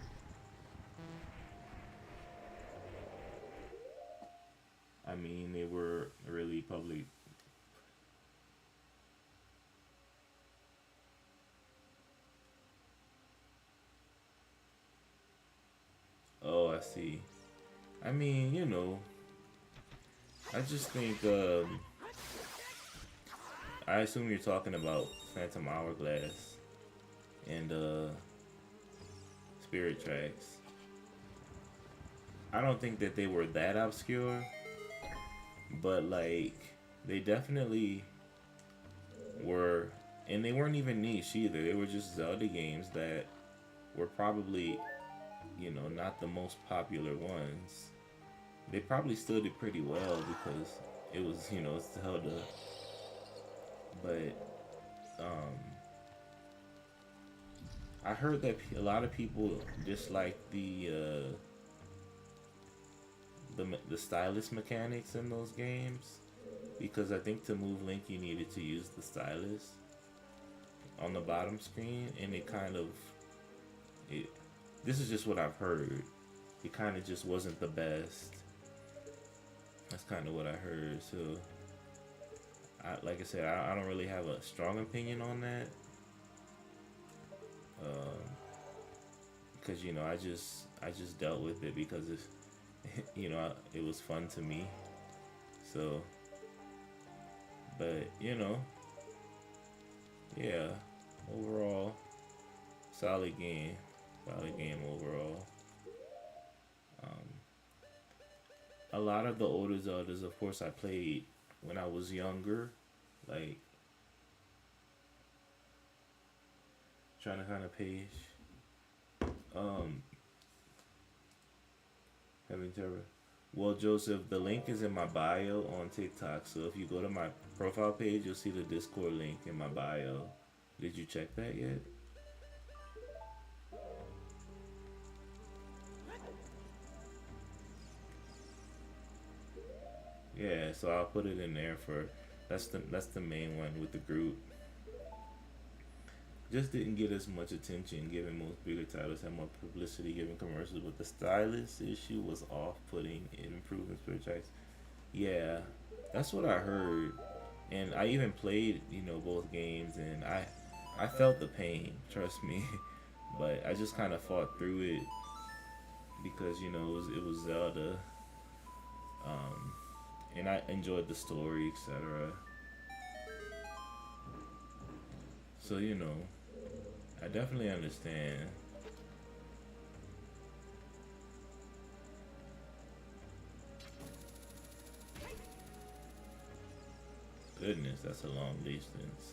I mean, they were really public. Oh, I see. I mean, you know, I just think, I assume you're talking about Phantom Hourglass and, Spirit Tracks. I don't think that they were that obscure, but, like, they definitely were, and they weren't even niche either. They were just Zelda games that were probably, you know, not the most popular ones. They probably still did pretty well because it was, you know, it's Zelda. But I heard that a lot of people dislike the stylus mechanics in those games because I think to move Link you needed to use the stylus on the bottom screen, and it kind of this is just what I've heard. It kind of just wasn't the best. That's kind of what I heard. So, like I said, I don't really have a strong opinion on that. Because you know, I just dealt with it because it's, you know, it was fun to me. So, but you know, yeah, overall, solid game. Solid game overall. A lot of the older Zeldas, of course, I played when I was younger. Like, trying to kind of page. Having terror. Well, Joseph, the link is in my bio on TikTok. So if you go to my profile page, you'll see the Discord link in my bio. Did you check that yet? Yeah, so I'll put it in there for that's the main one with the group. Just didn't get as much attention given most bigger titles had more publicity given commercials, but the stylus issue was off-putting in improving Spirit Tracks. Yeah, that's what I heard, and I even played, you know, both games, and I felt the pain, trust me, but I just kind of fought through it because, you know, it was Zelda. and I enjoyed the story, etc. So you know, I definitely understand. Goodness, that's a long distance.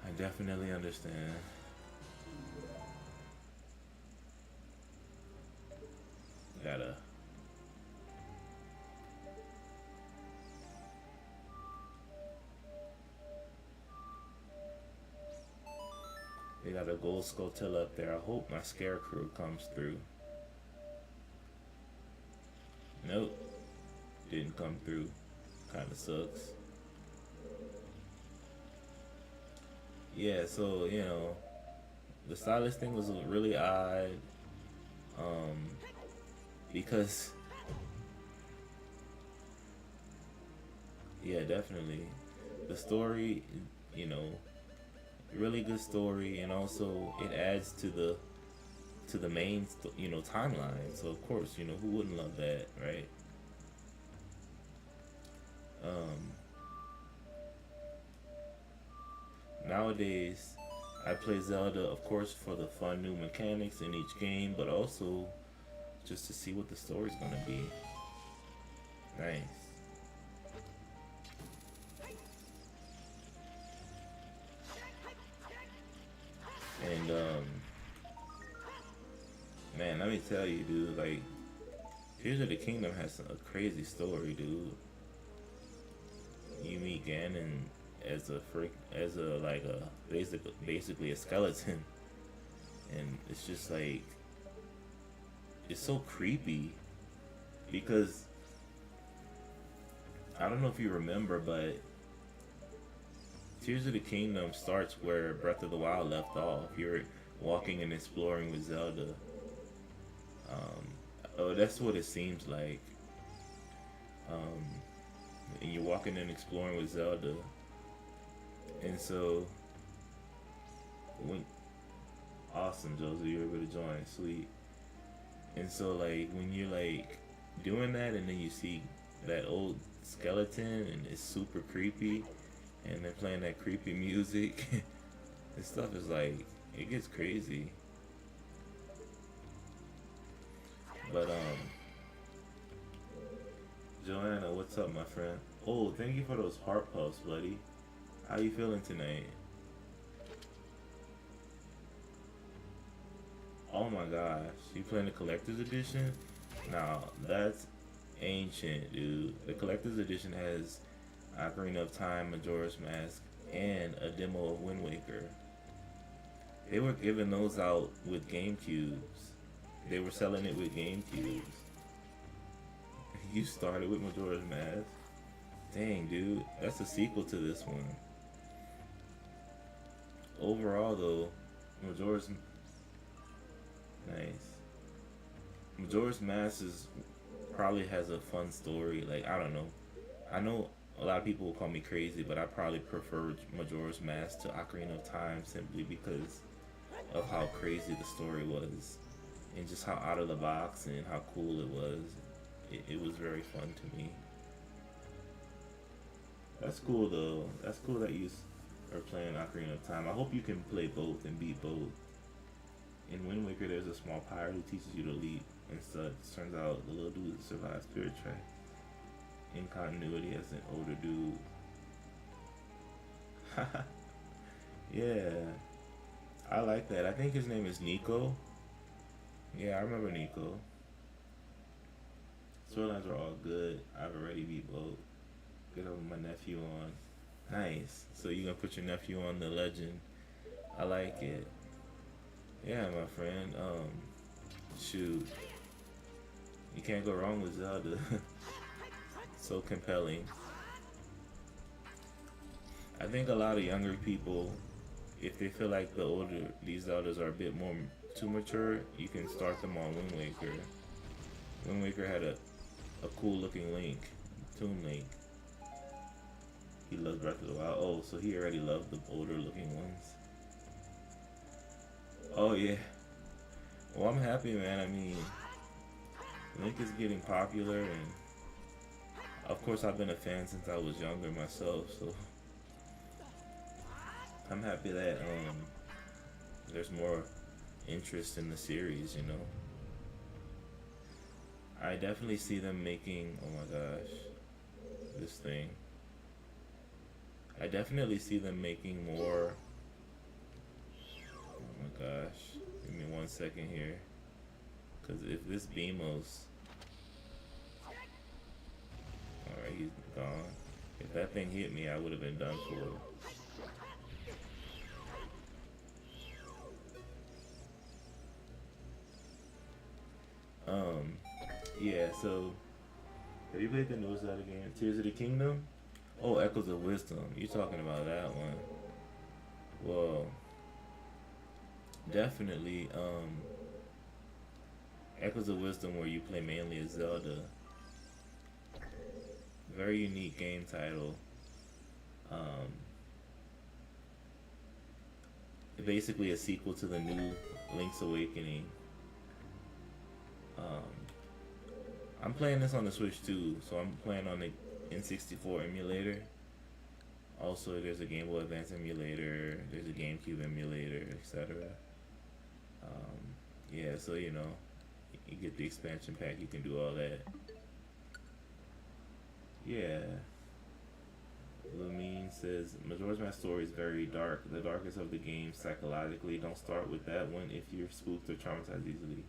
I definitely understand. Gotta. They got a gold skull up there. I hope my scarecrow comes through. Nope. Didn't come through. Kinda sucks. Yeah, so, you know, the stylist thing was really odd. Um, because, yeah, definitely. The story, you know, really good story, and also it adds to the main, you know, timeline. So of course, you know, who wouldn't love that, right? Um, Nowadays, I play Zelda, of course, for the fun new mechanics in each game, but also just to see what the story's gonna be. Nice. And man, let me tell you, dude. Like, Tears of the Kingdom has a crazy story, dude. You meet Ganon as a freak, as a like a basically a skeleton, and it's just like it's so creepy because I don't know if you remember, but Tears of the Kingdom starts where Breath of the Wild left off. You're walking and exploring with Zelda. Oh, that's what it seems like. Um, and you're walking and exploring with Zelda, and so when awesome, Joseph, you're able to join, sweet. And so like when you're like doing that, and then you see that old skeleton, and it's super creepy, and they're playing that creepy music. This stuff is like it gets crazy. But Joanna, what's up, my friend? Oh, thank you for those heart puffs, buddy. How you feeling tonight? Oh my gosh, you playing the collector's edition? Now that's ancient, dude. The collector's edition has Ocarina of Time, Majora's Mask, and a demo of Wind Waker. They were giving those out with GameCubes. They were selling it with GameCubes. You started with Majora's Mask? Dang, dude. That's a sequel to this one. Overall, though, Majora's... Nice. Majora's Mask is probably has a fun story. Like, I don't know. I know a lot of people will call me crazy, but I probably prefer Majora's Mask to Ocarina of Time simply because of how crazy the story was and just how out of the box and how cool it was. It was very fun to me. That's cool though. That's cool that you are playing Ocarina of Time. I hope you can play both and beat both. In Wind Waker, there's a small pirate who teaches you to leap and such. Turns out the little dude survived Spirit Trek in continuity as an older dude. Yeah, I like that. I think his name is Nico. Yeah, I remember Nico. Storylines are all good. I've already beat both. Get over my nephew on. Nice. So you gonna put your nephew on the legend? I like it. Yeah, my friend. Shoot. You can't go wrong with Zelda. So compelling. I think a lot of younger people, if they feel like these Zeldas are a bit more too mature, you can start them on Wind Waker. Wind Waker had a cool looking Link, Toon Link. He loves Breath of the Wild. Oh, so he already loved the older looking ones. Oh yeah. Well, I'm happy, man. I mean, Link is getting popular, and Of course, I've been a fan since I was younger myself, so I'm happy that there's more interest in the series. You know, I definitely see them making. Oh my gosh, this thing. I definitely see them making more. Oh my gosh, give me 1 second here, because if this BMO's, all right, he's gone. If that thing hit me, I would have been done for. Um, yeah. So, have you played the newest Zelda game, Tears of the Kingdom? Oh, Echoes of Wisdom. You talking about that one? Well, definitely. Echoes of Wisdom, where you play mainly as Zelda. Very unique game title. Um, Basically a sequel to the new Link's Awakening. Um, I'm playing this on the Switch too, so I'm playing on the N64 emulator. Also, there's a Game Boy Advance emulator, there's a GameCube emulator, etc. Yeah, so you get the expansion pack, you can do all that. Yeah. Lumine says Majora's Mask story is very dark. The darkest of the game psychologically. Don't start with that one if you're spooked or traumatized easily.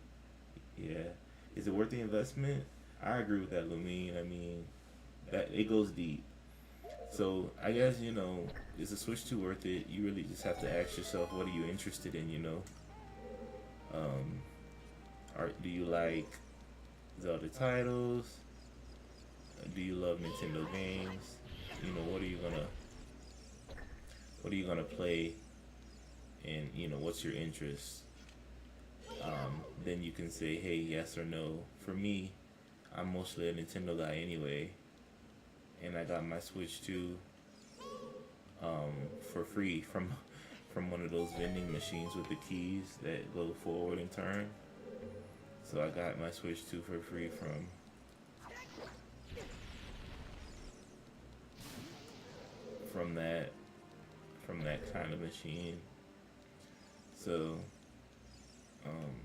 Yeah. Is it worth the investment? I agree with that, Lumine. I mean, that it goes deep. So I guess is the Switch 2 worth it? You really just have to ask yourself, what are you interested in? Um, do you like Zelda titles? Do you love Nintendo games? What are you gonna play? And what's your interest? Then you can say, hey, yes or no. For me, I'm mostly a Nintendo guy anyway, and I got my Switch 2 for free from one of those vending machines with the keys that go forward and turn. So I got my Switch 2 for free from that kind of machine. So um,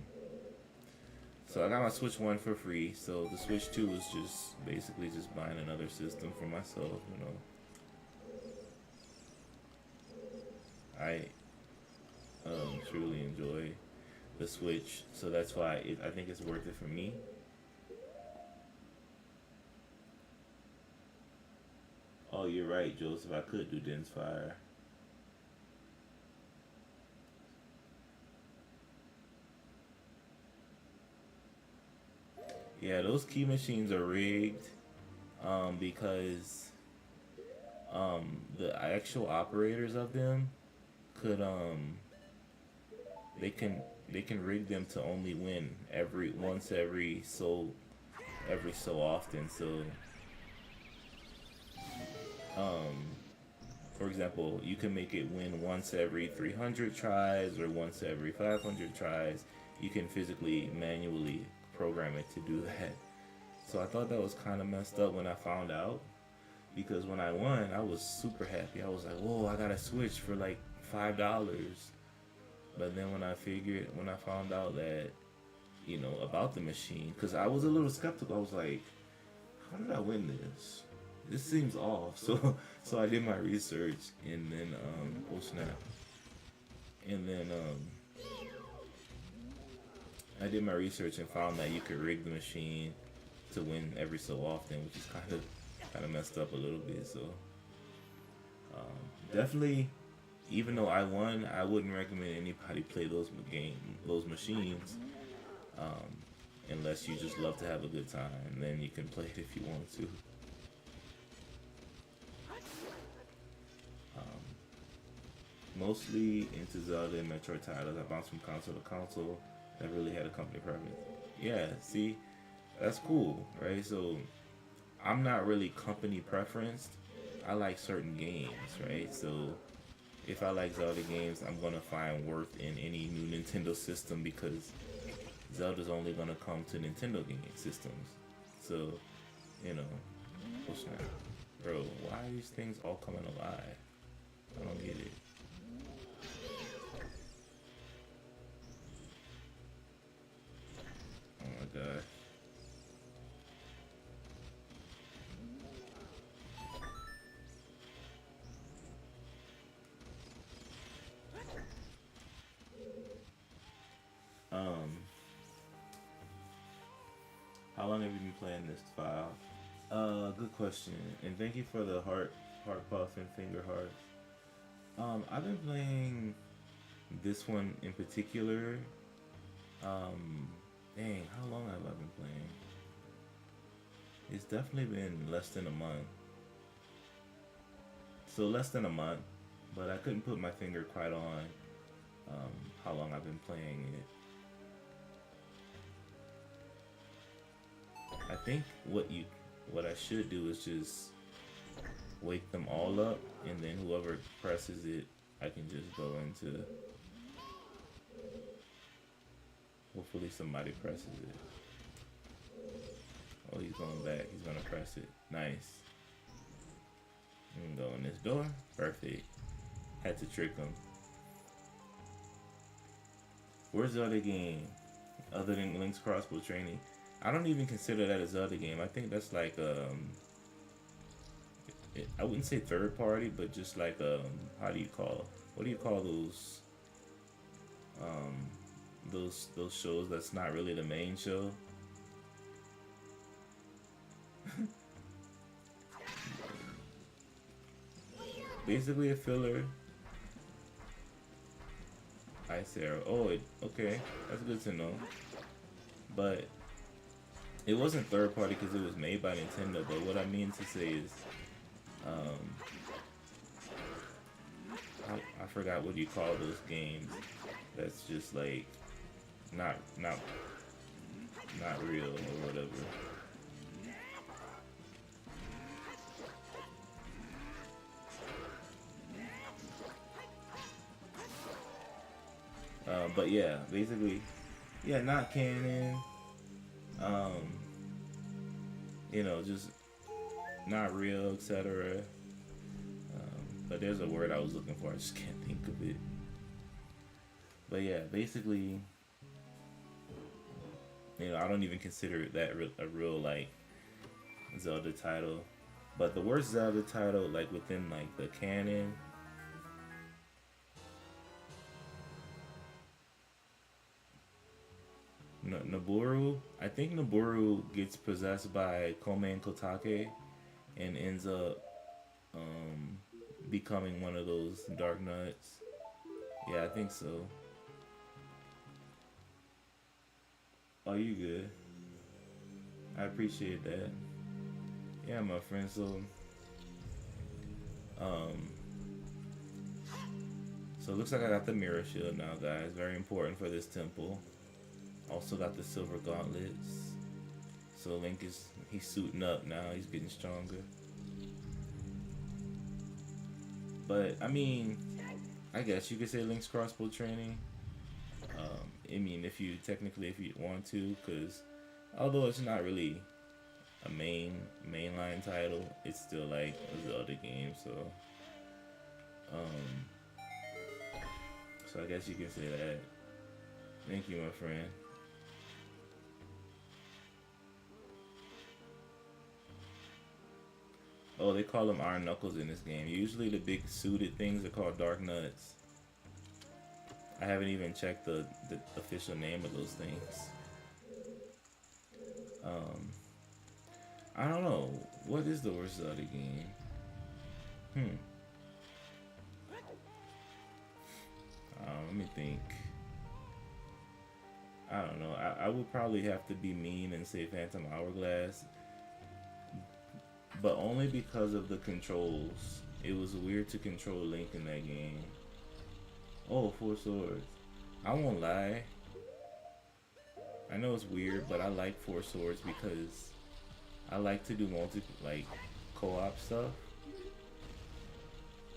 so I got my Switch 1 for free. So the Switch 2 was just basically just buying another system for myself. I truly enjoy the Switch, so that's why I think it's worth it for me. Oh, you're right, Joseph. I could do Den's Fire. Yeah, those key machines are rigged because the actual operators of them could they can they can rig them to only win every so often. So um, for example, you can make it win once every 300 tries or once every 500 tries. You can physically manually program it to do that. So I thought that was kind of messed up when I found out, because when I won, I was super happy. I was like, "Whoa, I got a Switch for like $5." But then when I found out that about the machine, because I was a little skeptical. I was like, "How did I win this? This seems off." So I did my research, and then oh snap, and then I did my research and found that you could rig the machine to win every so often, which is kind of messed up a little bit. So definitely, even though I won, I wouldn't recommend anybody play those machines, um, unless you just love to have a good time. Then you can play it if you want to. Mostly into Zelda and Metroid titles. I bounced from console to console. Never really had a company preference. Yeah, see, that's cool, right? So I'm not really company preferenced. I like certain games, right? So if I like Zelda games, I'm gonna find worth in any new Nintendo system, because Zelda's only gonna come to Nintendo game systems. So, you know, Oh snap. Bro, why are these things all coming alive? I don't get it. Oh my god. Um, how long have you been playing this file? Good question, and thank you for the heart puff and finger heart. I've been playing this one in particular. Um, Dang, how long have I been playing? It's definitely been less than a month. So less than a month, but I couldn't put my finger quite on how long I've been playing it. I think what I should do is just wake them all up, and then whoever presses it, I can just go into. Hopefully somebody presses it. Oh, he's going back. He's gonna press it. Nice. Go in this door. Perfect. Had to trick him. Where's the other game? Other than Link's Crossbow Training? I don't even consider that a Zelda game. I think that's like I wouldn't say third party, but just like how do you call? What do you call those? Those shows that's not really the main show. Basically a filler. Ice Arrow. Oh, okay. That's good to know. But it wasn't third party because it was made by Nintendo. But what I mean to say is, I forgot what you call those games. That's just like not real or whatever. But yeah, basically, yeah, not canon. Um, just not real, etc. But there's a word I was looking for. I just can't think of it. But yeah, basically, I don't even consider that a real like Zelda title. But the worst Zelda title, like within like the canon. Naburu, I think Naburu gets possessed by Komen Kotake and ends up becoming one of those dark nuts. Yeah, I think so. Oh, you good? I appreciate that. Yeah, my friend. Um, so it looks like I got the mirror shield now, guys. Very important for this temple. Also got the silver gauntlets. So Link he's suiting up now. He's getting stronger. But I mean, I guess you could say Link's Crossbow Training. I mean, if you want to, because although it's not really a mainline title, it's still like a Zelda game. So I guess you can say that. Thank you, my friend. Oh, they call them Iron Knuckles in this game. Usually the big suited things are called Dark Nuts. I haven't even checked the official name of those things. I don't know. What is the worst Zelda game? Let me think. I don't know. I would probably have to be mean and say Phantom Hourglass. But only because of the controls. It was weird to control Link in that game. Oh, 4 swords. I won't lie. I know it's weird, but I like 4 swords because I like to do co-op stuff.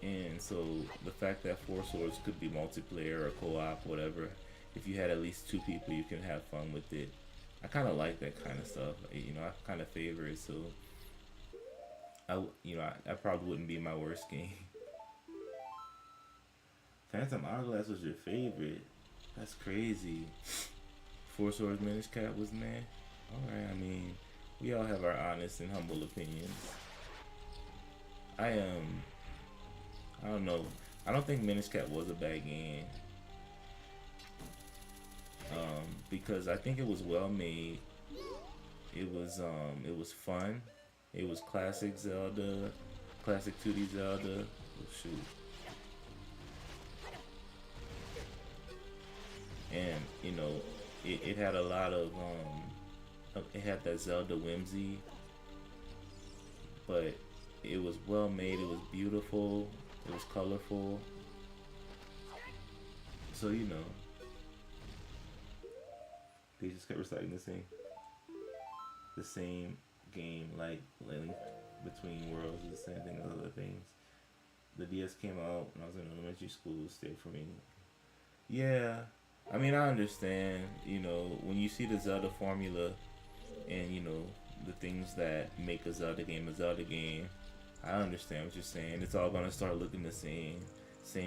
And so the fact that 4 swords could be multiplayer or co-op, whatever, if you had at least 2 people, you can have fun with it. I kind of like that kind of stuff. I kind of favor it. So I probably wouldn't be my worst game. Phantom Hourglass was your favorite. That's crazy. Four Swords Minish Cap was man. Alright, I mean, we all have our honest and humble opinions. I I don't know. I don't think Minish Cap was a bad game. Because I think it was well made. It was fun. It was classic Zelda, classic 2D Zelda. Oh, shoot. And it had a lot of it had that Zelda whimsy, but it was well made. It was beautiful. It was colorful. So they just kept reciting the same game, like Link Between Worlds is the same thing as other things. The DS came out when I was in elementary school. It stayed for me. Yeah, I mean I understand. When you see the Zelda formula, and the things that make a Zelda game, I understand what you're saying. It's all gonna start looking the same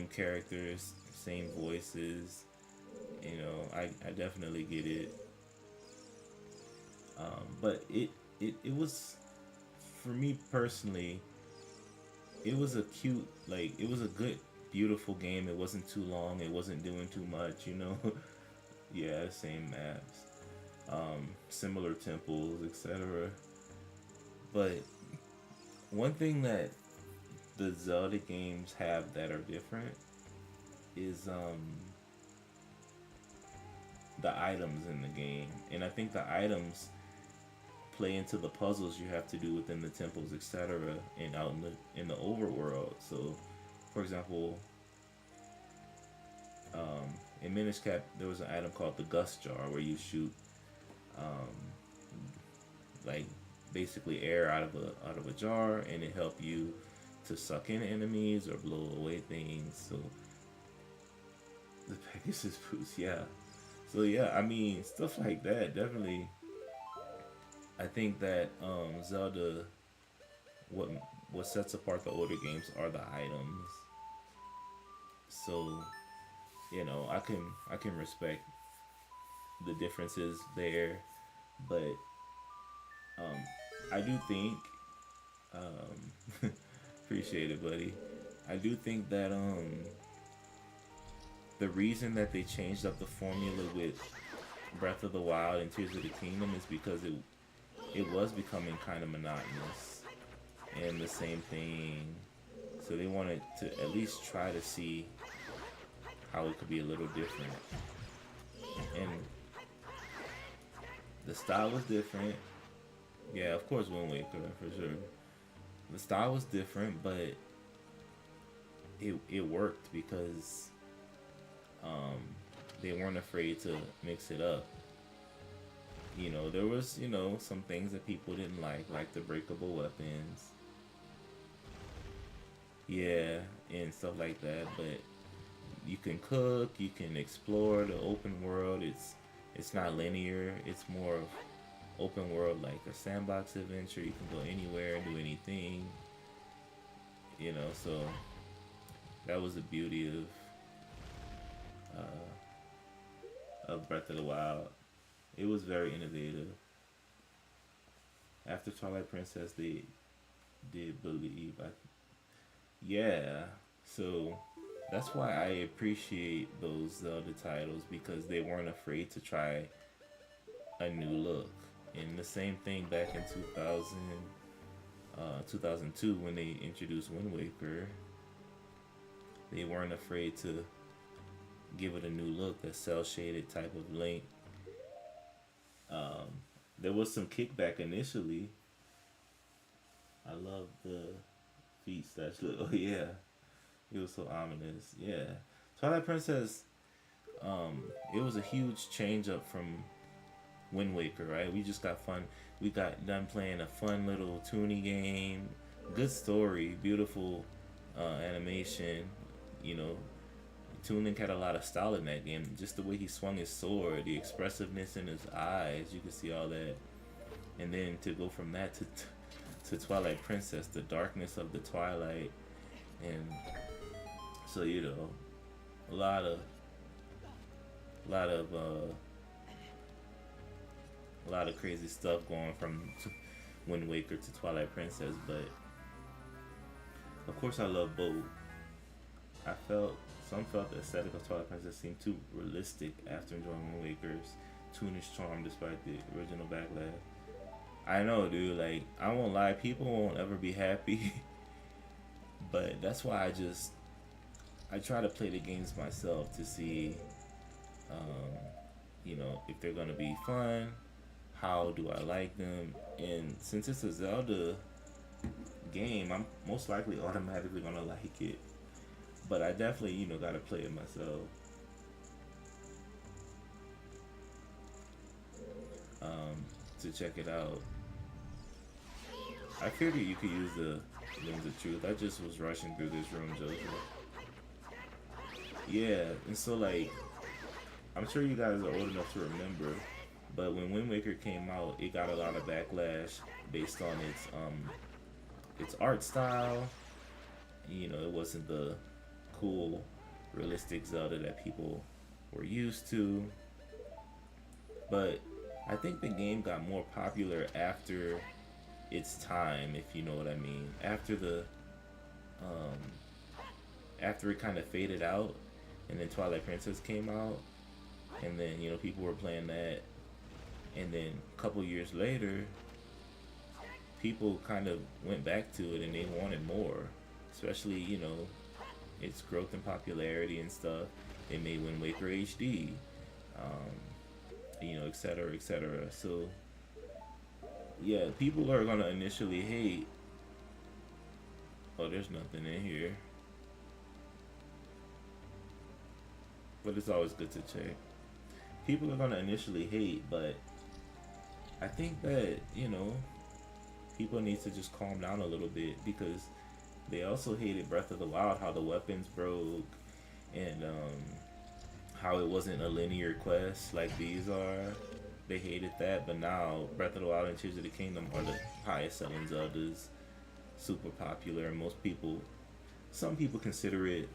characters, same voices. I definitely get it. But it was, for me personally, it was a cute, like it was a good, beautiful game. It wasn't too long. It wasn't doing too much. Yeah, same maps, similar temples, etc. But one thing that the Zelda games have that are different is the items in the game, and I think the items play into the puzzles you have to do within the temples, etc., and out in the overworld. So, for example, in Minish Cap, there was an item called the Gust Jar where you shoot, um, like basically air out of a jar, and it help you to suck in enemies or blow away things. So the Pegasus boost, yeah. So yeah, I mean stuff like that definitely. I think that Zelda, what what sets apart the older games are the items. So I can respect the differences there, but um, I do think appreciate it, buddy. I do think that the reason that they changed up the formula with Breath of the Wild and Tears of the Kingdom is because it was becoming kind of monotonous and the same thing. So they wanted to at least try to see how it could be a little different. And the style was different. Yeah, of course, Wind Waker for sure. The style was different, but it worked because um, they weren't afraid to mix it up. There was some things that people didn't like the breakable weapons, yeah, and stuff like that. But you can cook, you can explore the open world. It's not linear. It's more of open world, like a sandbox adventure. You can go anywhere and do anything. So that was the beauty of Breath of the Wild. It was very innovative. After Twilight Princess, they did believe. Yeah, so that's why I appreciate those Zelda titles, because they weren't afraid to try a new look. And the same thing back in 2002 when they introduced Wind Waker. They weren't afraid to give it a new look, a cell shaded type of Link. Um, there was some kickback initially. I love the feet slash look. Oh yeah, it was so ominous. Yeah, Twilight Princess. It was a huge change up from Wind Waker, right? We just got fun. We got done playing a fun little toony game. Good story, beautiful animation. You know, Toon Link had a lot of style in that game. Just the way he swung his sword, the expressiveness in his eyes, you could see all that. And then to go from that to Twilight Princess, the darkness of the Twilight, and so a lot of a lot of a lot of crazy stuff going from Wind Waker to Twilight Princess, but of course I love both. Some felt the aesthetic of Twilight Princess seemed too realistic after enjoying Wind Waker's toonish charm despite the original backlash. I know, dude, like, I won't lie, people won't ever be happy, but that's why I try to play the games myself to see, if they're gonna be fun, how do I like them, and since it's a Zelda game, I'm most likely automatically gonna like it. But I definitely, gotta play it myself. To check it out. I figured you could use the Lens of Truth. I just was rushing through this room, Joseph. Yeah, and so like, I'm sure you guys are old enough to remember, but when Wind Waker came out, it got a lot of backlash based on its art style. It wasn't the cool, realistic Zelda that people were used to. But I think the game got more popular after its time, if you know what I mean. After it kind of faded out, and then Twilight Princess came out, and then people were playing that, and then a couple years later, people kind of went back to it and they wanted more, especially its growth in popularity and stuff. They made Wind Waker HD, etc., etc. So, yeah, people are gonna initially hate. Oh, there's nothing in here, but it's always good to check. People are gonna initially hate, but I think that people need to just calm down a little bit, because they also hated Breath of the Wild, how the weapons broke, and how it wasn't a linear quest like these are. They hated that, but now Breath of the Wild and Tears of the Kingdom are the highest selling Zeldas, super popular, and some people consider it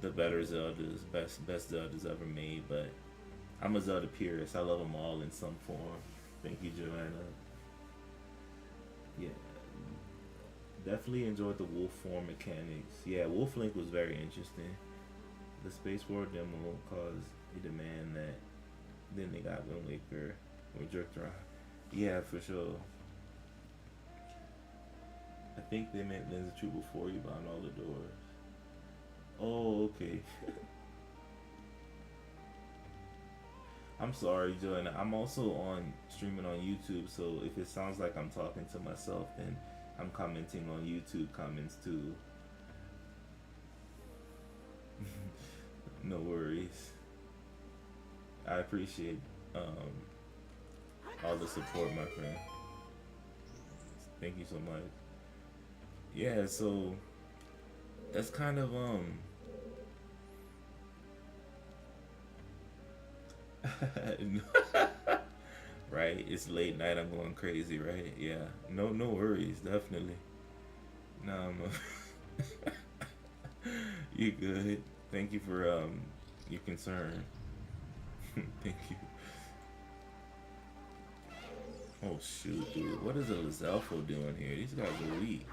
the better Zeldas, best Zeldas ever made. But I'm a Zelda purist. I love them all in some form. Thank you, Joanna. Yeah, definitely enjoyed the wolf form mechanics. Yeah, Wolf Link was very interesting. The Space War demo caused a demand that then they got Wind Waker or jerked around. Yeah, for sure. I think they meant Lens of Truth before you behind all the doors. Oh, okay. I'm sorry, Joanna. I'm also streaming on YouTube, so if it sounds like I'm talking to myself, then I'm commenting on YouTube comments too. No worries. I appreciate all the support, my friend. Thank you so much. Yeah, so that's kind of right, it's late night, I'm going crazy, right? Yeah, no worries, definitely. No, you good. Thank you for your concern. Thank you. Oh shoot, dude, what is a Zelfo doing here? These guys are weak.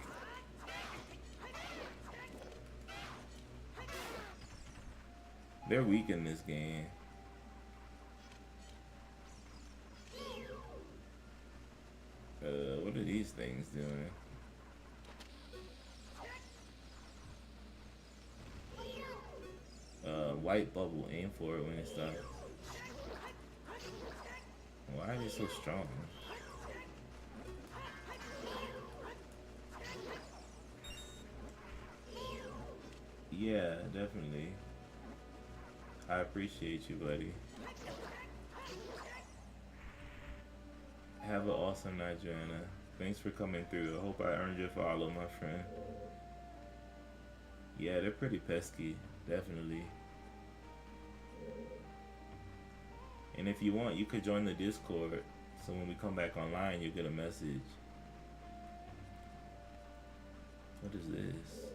They're weak in this game. What are these things doing? White bubble, aim for it when it stops. Why are they so strong? Yeah, definitely. I appreciate you, buddy. Have an awesome night, Joanna. Thanks for coming through. I hope I earned your follow, my friend. Yeah, they're pretty pesky, definitely. And if you want, you could join the Discord, so when we come back online, you'll get a message. What is this?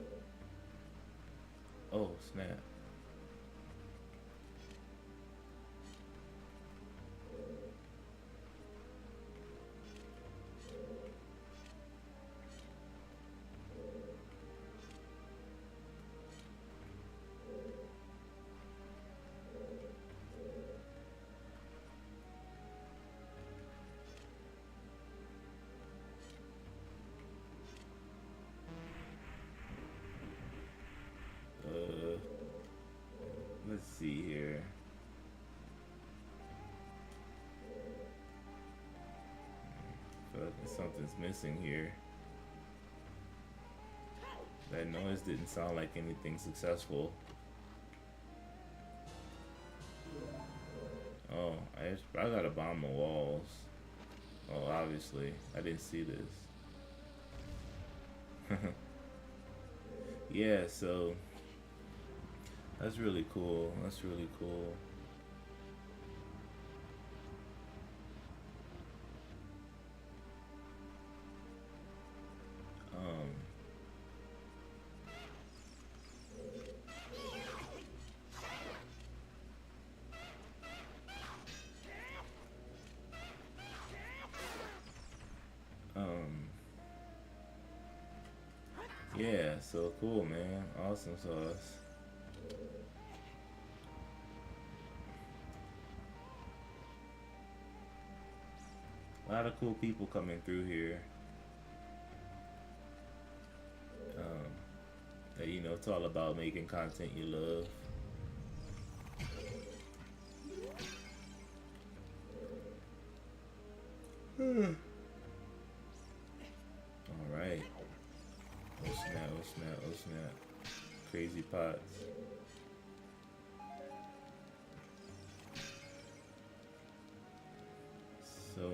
Oh, snap. Uh, let's see here. Feel like something's missing here. That noise didn't sound like anything successful. Oh, I gotta bomb the walls. Oh, obviously. I didn't see this. Yeah, so that's really cool. That's really cool. Um, um, yeah, so cool, man. Awesome sauce. A lot of cool people coming through here. You know, it's all about making content you love. All right. Oh snap! Oh snap! Oh snap! Crazy pots. So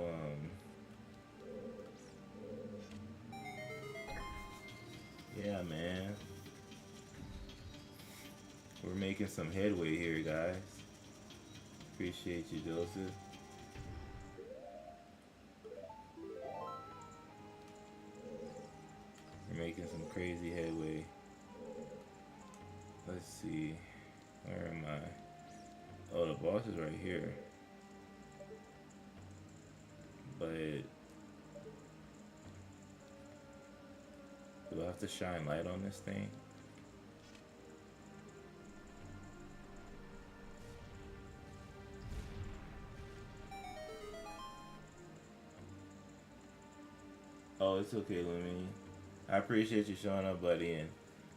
yeah, man. We're making some headway here, guys. Appreciate you, Joseph. We're making some crazy headway. Let's see. Where am I? Oh, the boss is right here. But do I have to shine light on this thing? Oh, it's okay, Lemmy. I appreciate you showing up, buddy, and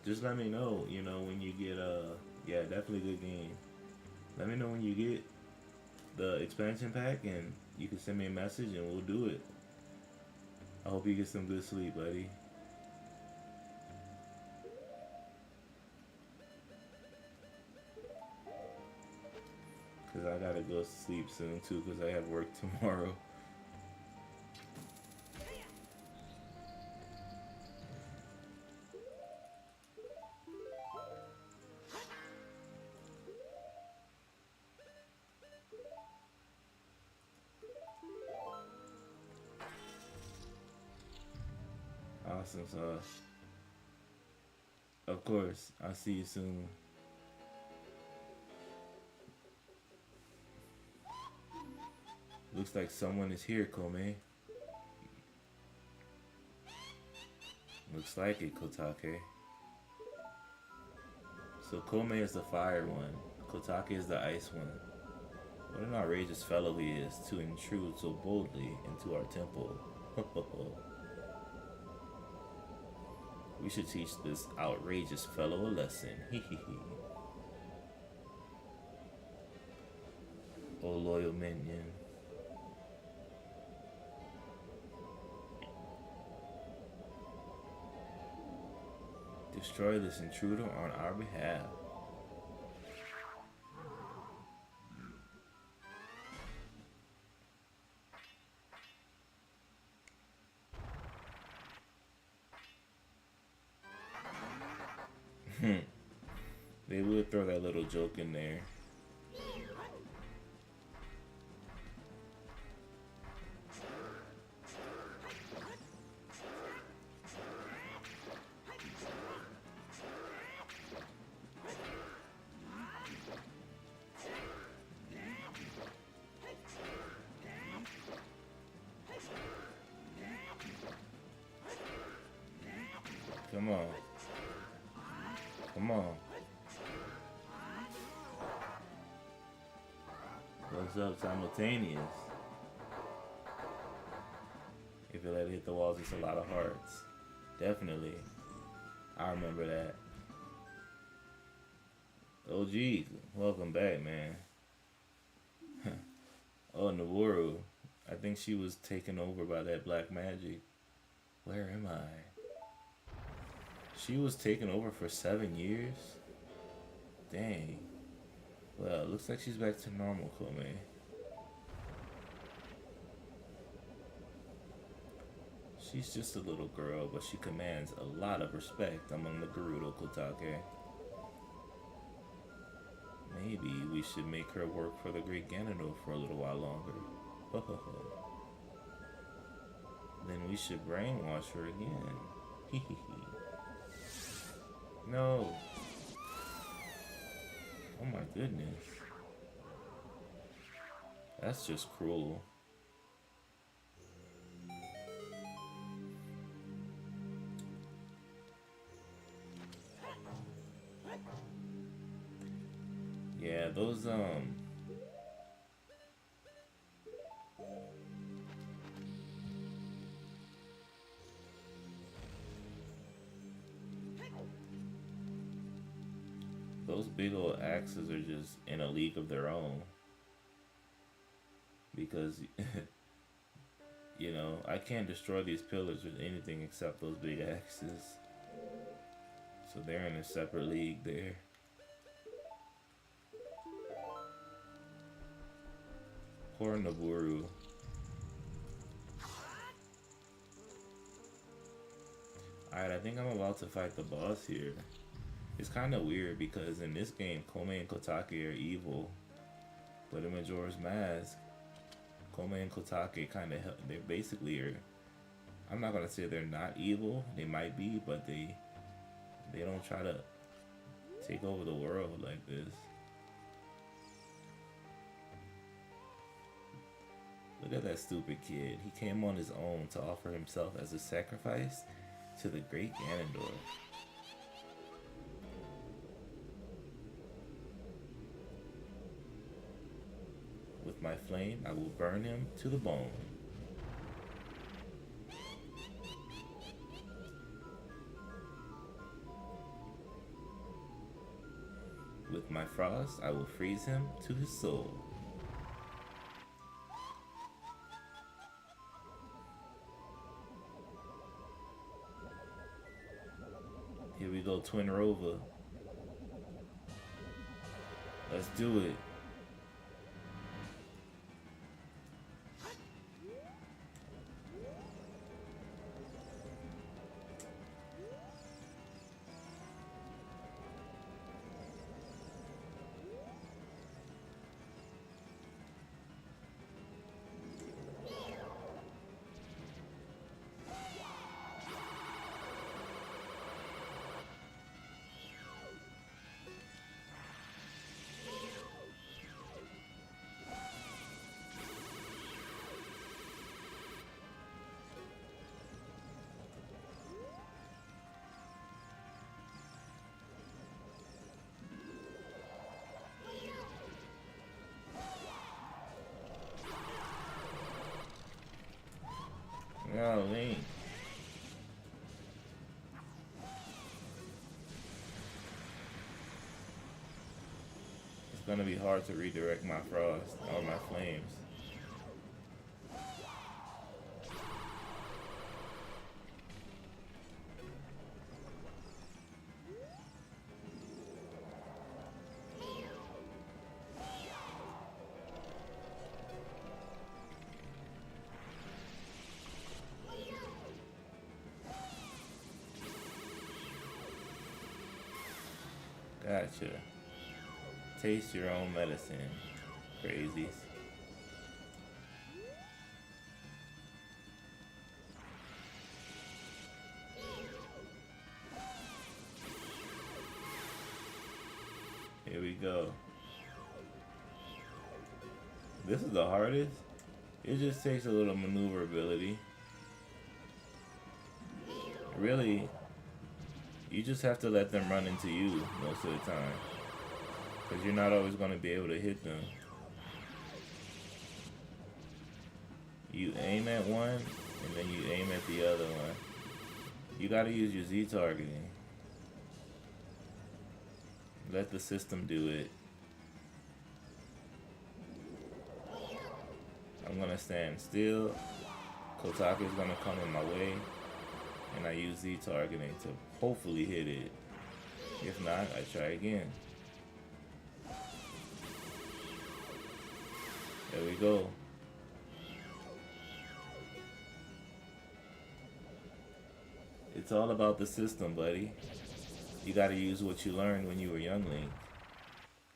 just let me know, you know, when you get yeah, definitely good game. Let me know when you get the expansion pack, and you can send me a message, and we'll do it. I hope you get some good sleep, buddy. Cause I gotta go sleep soon too, cause I have work tomorrow. Awesome sauce. Of course, I'll see you soon. Looks like someone is here, Kome. Looks like it, Kotake. So Kome is the fire one. Kotake is the ice one. What an outrageous fellow he is to intrude so boldly into our temple. We should teach this outrageous fellow a lesson. Oh, loyal minion. Destroy this intruder on our behalf. They would throw that little joke in there. Come on. Come on. What's up, simultaneous? If you let it hit the walls, it's a lot of hearts. Definitely. I remember that. Oh, geez. Welcome back, man. Oh, Naworu. I think she was taken over by that black magic. Where am I? She was taken over for 7 years? Dang. Well, looks like she's back to normal, Kome. She's just a little girl, but she commands a lot of respect among the Gerudo Kotake. Maybe we should make her work for the Great Ganondorf for a little while longer. Ho ho ho. Then we should brainwash her again. Hee hee hee. No. Oh my goodness. That's just cruel. Yeah, those big old axes are just in a league of their own. Because, you know, I can't destroy these pillars with anything except those big axes. So they're in a separate league there. Poor Naworu. Alright, I think I'm about to fight the boss here. It's kind of weird because in this game, Kome and Kotake are evil. But in Majora's Mask, Kome and Kotake kind of, they basically are, I'm not going to say they're not evil. They might be, but they don't try to take over the world like this. Look at that stupid kid. He came on his own to offer himself as a sacrifice to the great Ganondorf. With my flame, I will burn him to the bone. With my frost, I will freeze him to his soul. Here we go, Twin Rover. Let's do it. Oh, Link. It's gonna be hard to redirect my frost or my flames. Gotcha. Taste your own medicine, crazies. Here we go. This is the hardest. It just takes a little maneuverability. Really, You just have to let them run into you most of the time. Because you're not always going to be able to hit them. You aim at one, and then you aim at the other one. You gotta use your Z targeting. Let the system do it. I'm gonna stand still. Kotake is gonna come in my way. And I use Z targeting to hopefully hit it. If not, I try again. There we go. It's all about the system, buddy. You gotta use what you learned when you were youngling.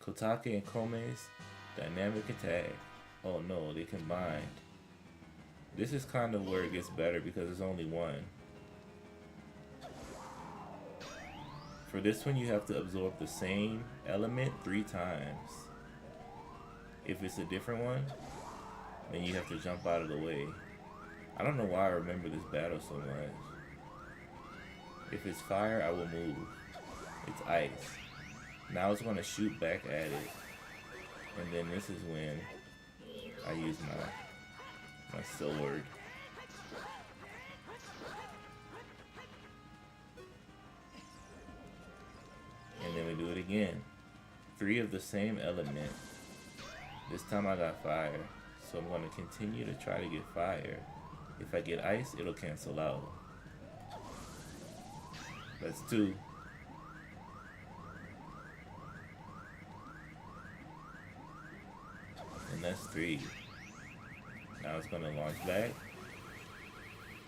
Kotake and Kome's dynamic attack. Oh no, they combined. This is kind of where it gets better because there's only one. For this one, you have to absorb the same element 3 times. If it's a different one, then you have to jump out of the way. I don't know why I remember this battle so much. If it's fire, I will move. It's ice. Now it's going to shoot back at it. And then this is when I use my sword. And then we do it again. 3 of the same element. This time I got fire. So I'm going to continue to try to get fire. If I get ice, it'll cancel out. That's 2. And that's 3. Now it's going to launch back.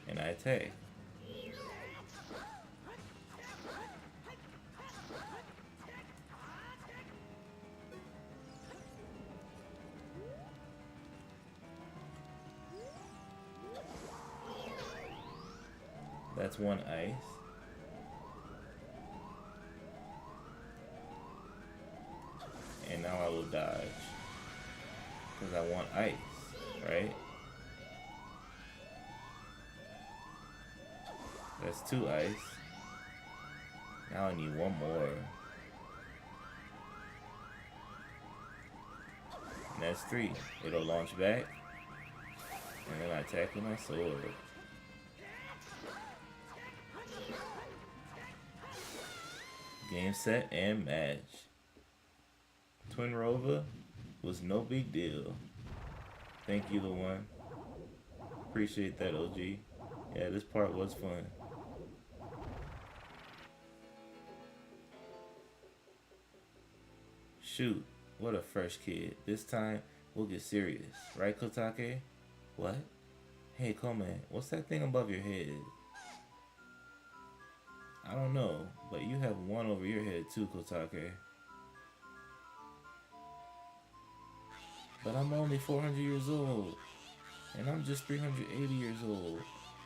And I attack. That's 1 ice. And now I will dodge. Because I want ice, right? That's 2 ice. Now I need 1 more. And that's 3. It'll launch back. And then I attack with my sword. Game, set, and match. Twin Rover was no big deal. Thank you, the one. Appreciate that, OG. Yeah, this part was fun. Shoot, what a fresh kid. This time, we'll get serious. Right, Kotake? What? Hey, Kome, what's that thing above your head? I don't know, but you have 1 over your head too, Kotake. But I'm only 400 years old, and I'm just 380 years old.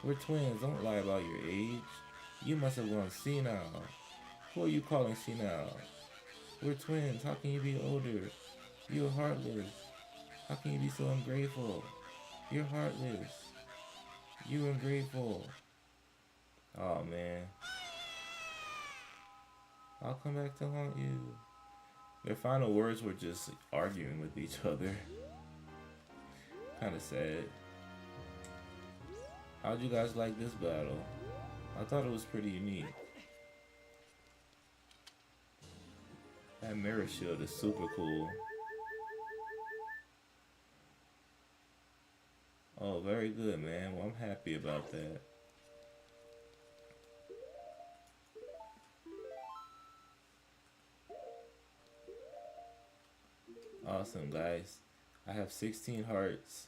We're twins, don't lie about your age. You must have gone senile. Who are you calling senile? We're twins, how can you be older? You're heartless. How can you be so ungrateful? You're heartless. You're ungrateful. Oh man. I'll come back to haunt you. Their final words were just arguing with each other. Kinda sad. How'd you guys like this battle? I thought it was pretty unique. That mirror shield is super cool. Oh, very good, man. Well, I'm happy about that. Awesome, guys. I have 16 hearts,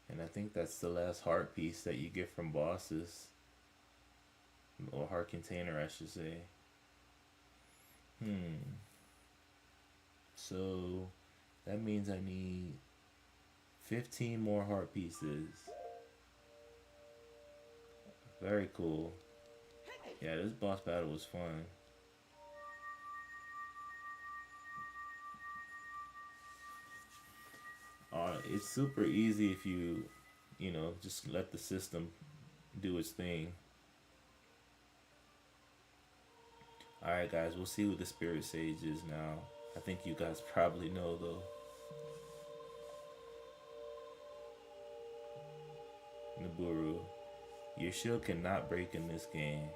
and I think that's the last heart piece that you get from bosses, or heart container, I should say. So that means I need 15 more heart pieces. Very cool. Yeah, this boss battle was fun. It's super easy if you know, just let the system do its thing. Alright, guys, we'll see who the Spirit Sage is now. I think you guys probably know, though. Naburu. Your shield cannot break in this game.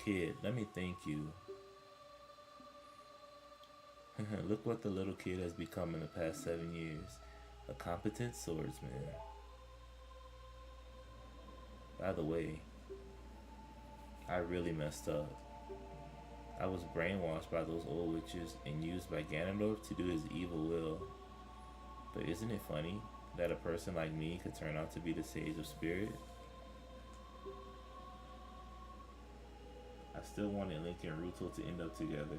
Kid, let me thank you. Look what the little kid has become in the past 7 years. A competent swordsman. By the way, I really messed up. I was brainwashed by those old witches and used by Ganondorf to do his evil will. But isn't it funny that a person like me could turn out to be the Sage of Spirit? I still wanted Link and Ruto to end up together.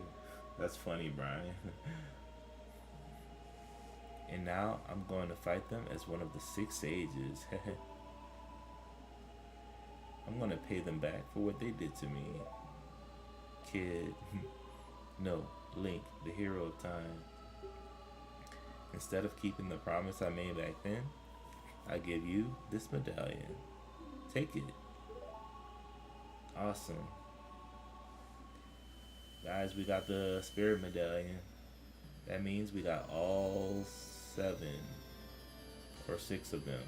That's funny, Brian. And now I'm going to fight them as one of the 6 sages. I'm going to pay them back for what they did to me. Kid. No, Link, the hero of time. Instead of keeping the promise I made back then, I give you this medallion. Take it. Awesome. Guys, we got the Spirit Medallion. That means we got all 7 or 6 of them.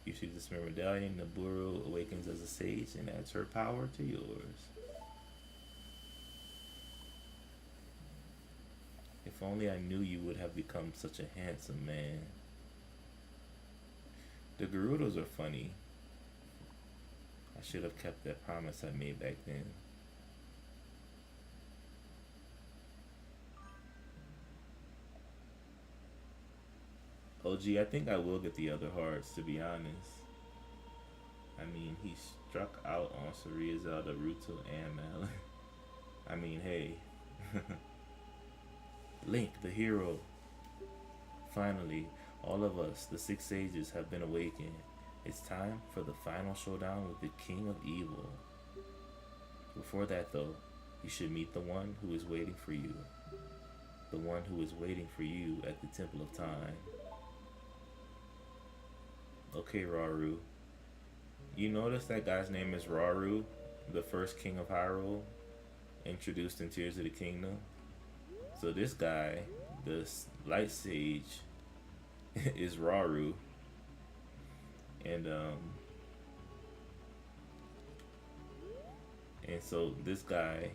You see the Spirit Medallion, Naburu awakens as a sage and adds her power to yours. If only I knew you would have become such a handsome man. The Gerudos are funny. I should have kept that promise I made back then. OG, I think I will get the other hearts, to be honest. I mean, he struck out on Saria, Zelda, Ruto, and Malon. I mean, hey. Link, the hero. Finally, all of us, the 6 sages, have been awakened. It's time for the final showdown with the King of Evil. Before that, though, you should meet the one who is waiting for you. The one who is waiting for you at the Temple of Time. Okay, Rauru. You notice that guy's name is Rauru, the first king of Hyrule, introduced in Tears of the Kingdom? So this guy, the Light Sage, is Rauru. And so this guy,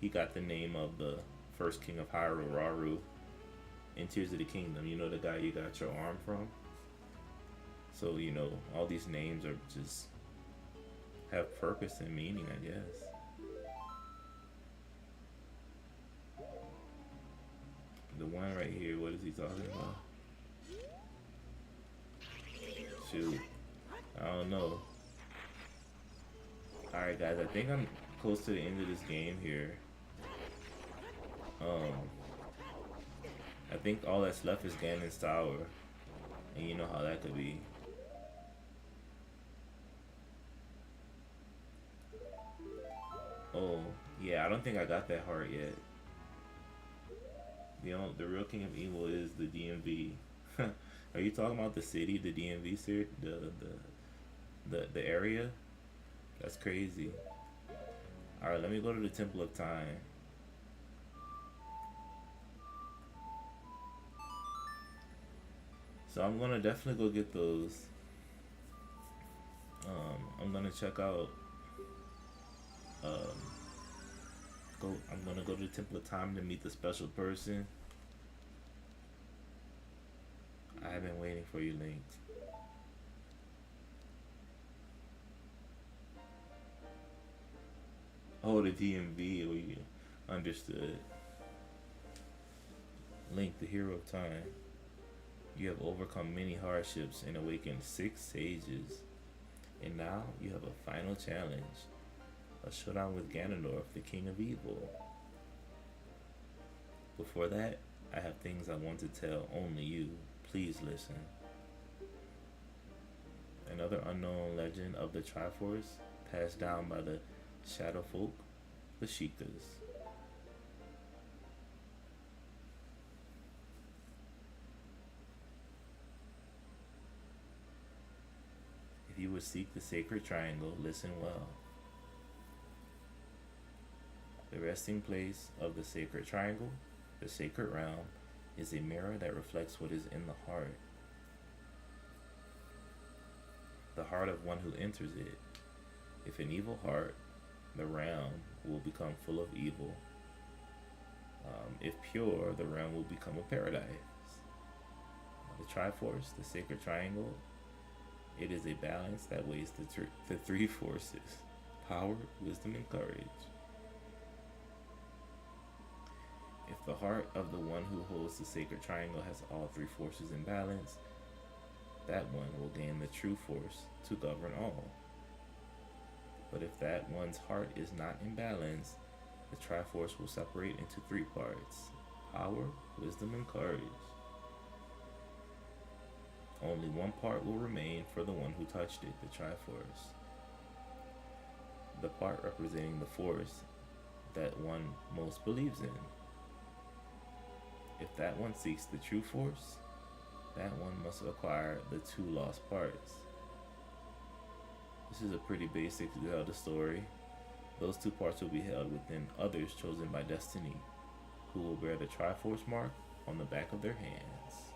he got the name of the first king of Hyrule, Rauru, in Tears of the Kingdom. You know, the guy you got your arm from? So, you know, all these names are just have purpose and meaning, I guess. The one right here, what is he talking about? Shoot. I don't know. Alright guys, I think I'm close to the end of this game here. I think all that's left is Ganon's Tower. And you know how that could be. Oh, yeah, I don't think I got that heart yet. The real King of Evil is the DMV. Are you talking about the city, the DMV, sir? The area? That's crazy. Alright, let me go to the Temple of Time. So I'm gonna definitely go get those. I'm gonna check out. I'm gonna go to the Temple of Time to meet the special person. I have been waiting for you, Link. Oh, the DMV. We understood. Link, the hero of time. You have overcome many hardships and awakened 6 sages. And now you have a final challenge. A showdown with Ganondorf, the King of Evil. Before that, I have things I want to tell only you. Please listen. Another unknown legend of the Triforce, passed down by the Shadow Folk, the Sheikahs. you would seek the sacred triangle, listen well. The resting place of the sacred triangle, the sacred realm, is a mirror that reflects what is in the heart of one who enters it. If an evil heart, the realm will become full of evil. If pure, the realm will become a paradise. The Triforce, the sacred triangle, it is a balance that weighs the three forces: power, wisdom, and courage. If the heart of the one who holds the sacred triangle has all three forces in balance, that one will gain the true force to govern all. But if that one's heart is not in balance, the Triforce will separate into three parts: power, wisdom, and courage. Only one part will remain for the one who touched it, the Triforce. The part representing the force that one most believes in. If that one seeks the true force, that one must acquire the two lost parts. This is a pretty basic Zelda story. Those two parts will be held within others chosen by destiny, who will bear the Triforce mark on the back of their hands.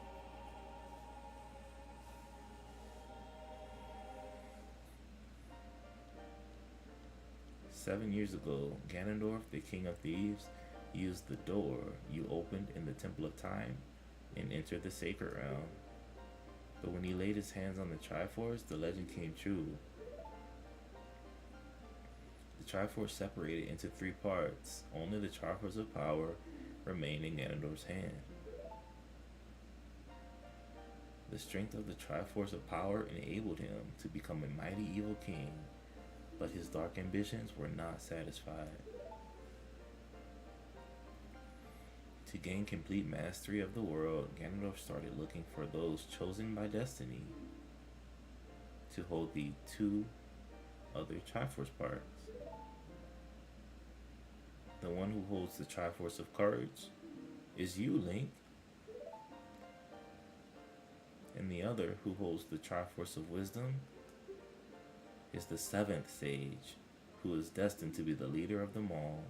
"7 years ago, Ganondorf, the King of Thieves, used the door you opened in the Temple of Time and entered the sacred realm. But when he laid his hands on the Triforce, the legend came true. The Triforce separated into three parts. Only the Triforce of Power remained in Ganondorf's hand. The strength of the Triforce of Power enabled him to become a mighty evil king, but his dark ambitions were not satisfied. To gain complete mastery of the world, Ganondorf started looking for those chosen by destiny to hold the two other Triforce parts. The one who holds the Triforce of Courage is you, Link. And the other who holds the Triforce of Wisdom is the seventh sage, who is destined to be the leader of them all.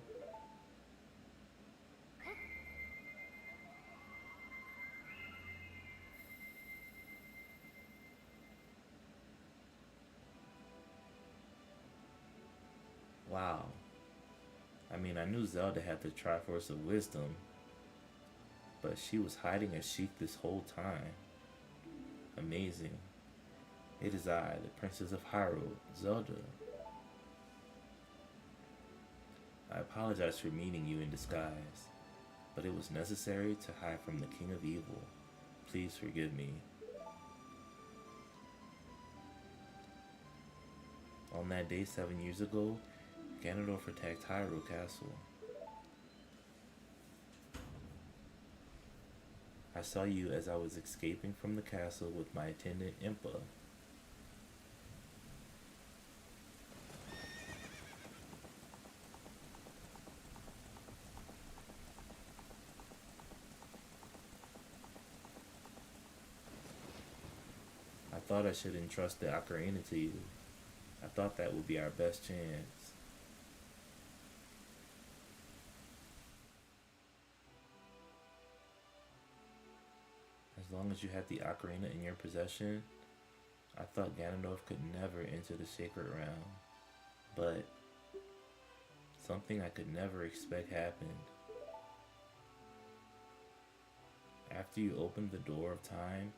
Wow. I knew Zelda had the Triforce of Wisdom, but she was hiding a Sheik this whole time. Amazing. It is I, the Princess of Hyrule, Zelda. I apologize for meeting you in disguise, but it was necessary to hide from the King of Evil. Please forgive me. On that day 7 years ago, Ganondorf attacked Hyrule Castle. I saw you as I was escaping from the castle with my attendant Impa. I thought I should entrust the Ocarina to you. I thought that would be our best chance. As long as you had the Ocarina in your possession, I thought Ganondorf could never enter the sacred realm. But something I could never expect happened. After you opened the door of time,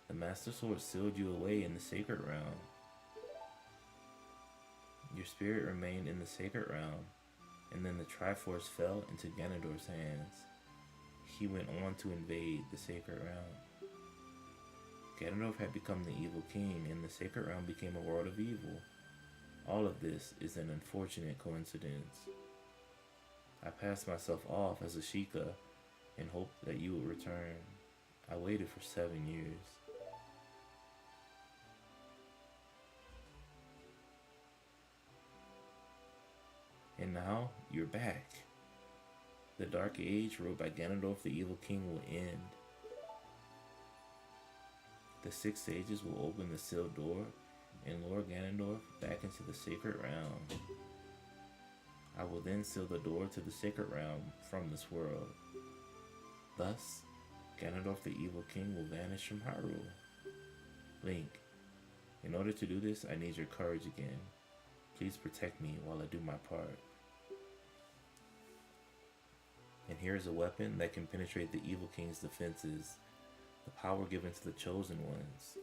the Master Sword sealed you away in the sacred realm. Your spirit remained in the sacred realm, and then the Triforce fell into Ganondorf's hands. He went on to invade the sacred realm. Ganondorf had become the evil king, and the sacred realm became a world of evil. All of this is an unfortunate coincidence. I passed myself off as a Sheikah and hoped that you would return. I waited for 7 years. And now, you're back. The Dark Age, ruled by Ganondorf the Evil King, will end. The 6 sages will open the sealed door, and lure Ganondorf back into the sacred realm. I will then seal the door to the sacred realm from this world. Thus, Ganondorf the Evil King will vanish from Hyrule. Link, in order to do this, I need your courage again. Please protect me while I do my part. And here's a weapon that can penetrate the Evil King's defenses, the power given to the Chosen Ones.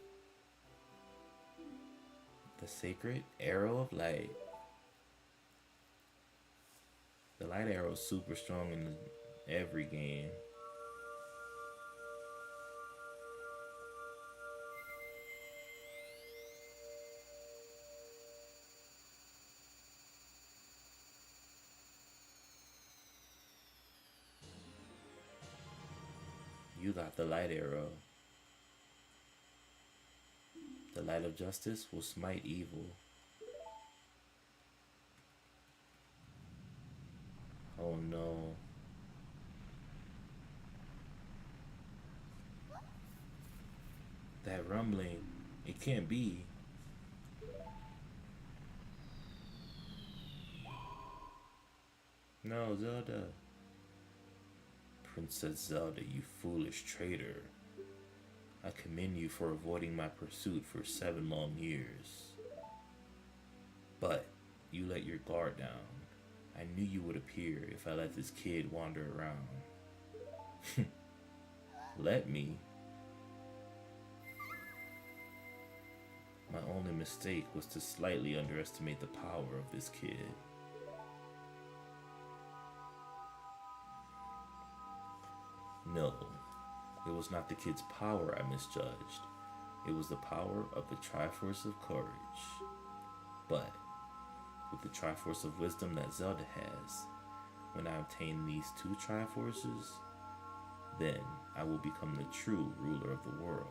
The Sacred Arrow of Light. The light arrow is super strong in every game. You got the light arrow. The light of justice will smite evil. Oh no. That rumbling, it can't be. No, Zelda. Princess Zelda, you foolish traitor. I commend you for avoiding my pursuit for 7 long years. But you let your guard down. I knew you would appear if I let this kid wander around. Let me? My only mistake was to slightly underestimate the power of this kid. No, it was not the kid's power I misjudged. It was the power of the Triforce of Courage. But with the Triforce of Wisdom that Zelda has, when I obtain these 2 Triforces, then I will become the true ruler of the world.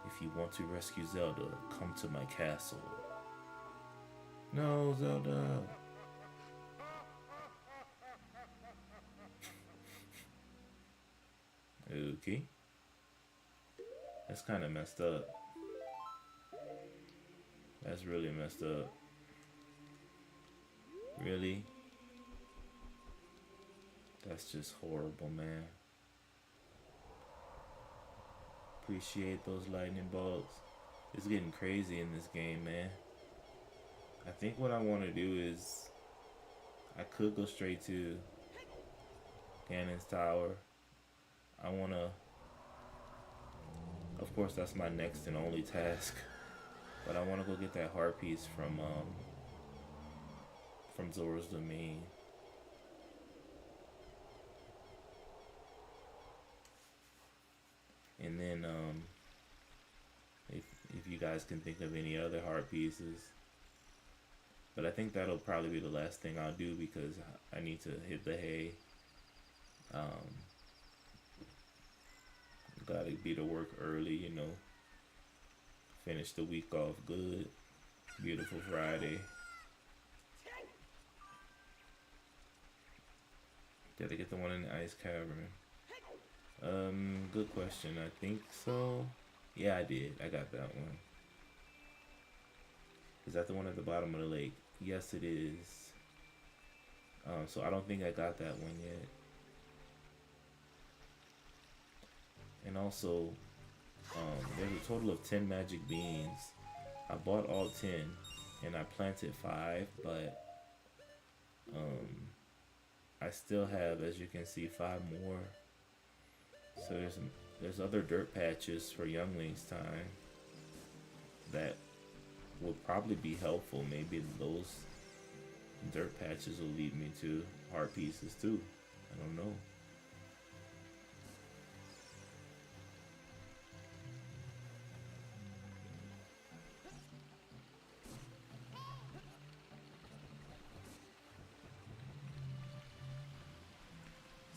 If you want to rescue Zelda, come to my castle. No, Zelda! Okay. That's kind of messed up. That's really messed up. Really? That's just horrible, man. Appreciate those lightning bolts. It's getting crazy in this game, man. I think what I want to do is I could go straight to Ganon's Tower. I want to, of course that's my next and only task, but I want to go get that heart piece from Zora's Domain. And then if you guys can think of any other heart pieces, but I think that'll probably be the last thing I'll do because I need to hit the hay. Gotta be to work early, you know. Finish the week off good. Beautiful Friday. Did I get the one in the ice cavern? Good question. I think so. Yeah, I did. I got that one. Is that the one at the bottom of the lake? Yes, it is. So I don't think I got that one yet. And also, there's a total of 10 magic beans. I bought all 10, and I planted 5, but I still have, as you can see, 5 more. So there's other dirt patches for younglings time that will probably be helpful. Maybe those dirt patches will lead me to heart pieces too. I don't know.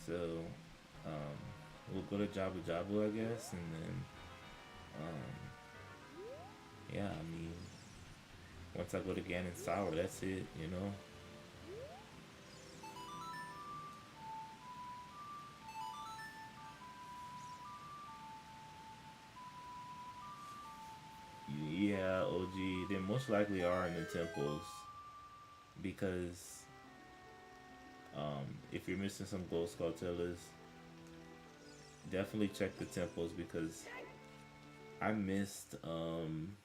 So, we'll go to Jabu Jabu, I guess, and then, yeah, I mean, once I go to Ganon's Tower, that's it, you know? most likely are in the temples because if you're missing some gold Scartillas, definitely check the temples because I missed one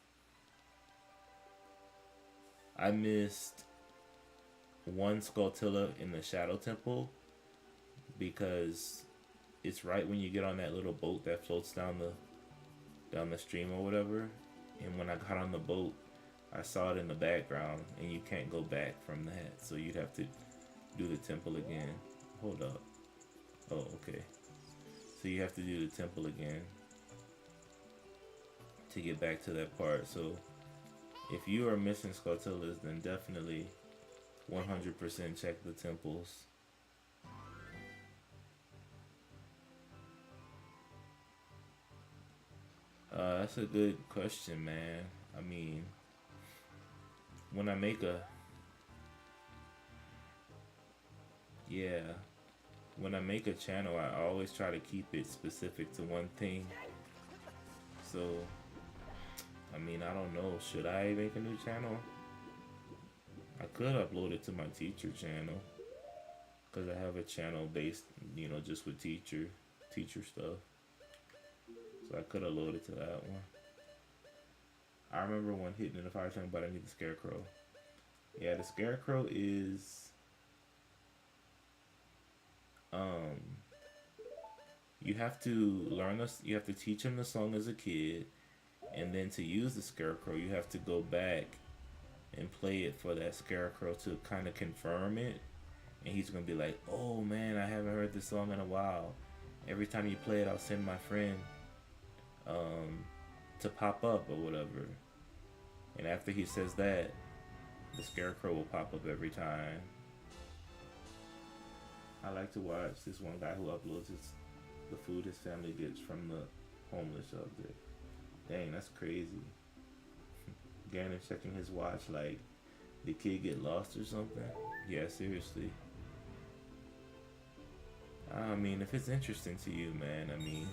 Skulltilla in the Shadow Temple because it's right when you get on that little boat that floats down the stream or whatever. And when I got on the boat, I saw it in the background, and you can't go back from that, so you'd have to do the temple again. Hold up. Oh, okay. So you have to do the temple again to get back to that part. So if you are missing Scotillas, then definitely 100% check the temples. That's a good question, man. I mean, when I make a yeah, when I make a channel, I always try to keep it specific to one thing. So, I mean, I don't know. Should I make a new channel? I could upload it to my teacher channel because I have a channel based, just with teacher stuff. So I could have loaded to that one. I remember one hitting in the fire channel, but I need the scarecrow. Yeah, the scarecrow is you have to you have to teach him the song as a kid, and then to use the scarecrow you have to go back and play it for that scarecrow to kind of confirm it, and he's gonna be like, oh man, I haven't heard this song in a while. Every time you play it, I'll send my friend to pop up or whatever. And after he says that, the scarecrow will pop up every time. I like to watch this one guy who uploads the food his family gets from the homeless shelter. Dang, that's crazy. Ganon checking his watch like, did kid get lost or something? Yeah, seriously. I mean, if it's interesting to you, man, I mean,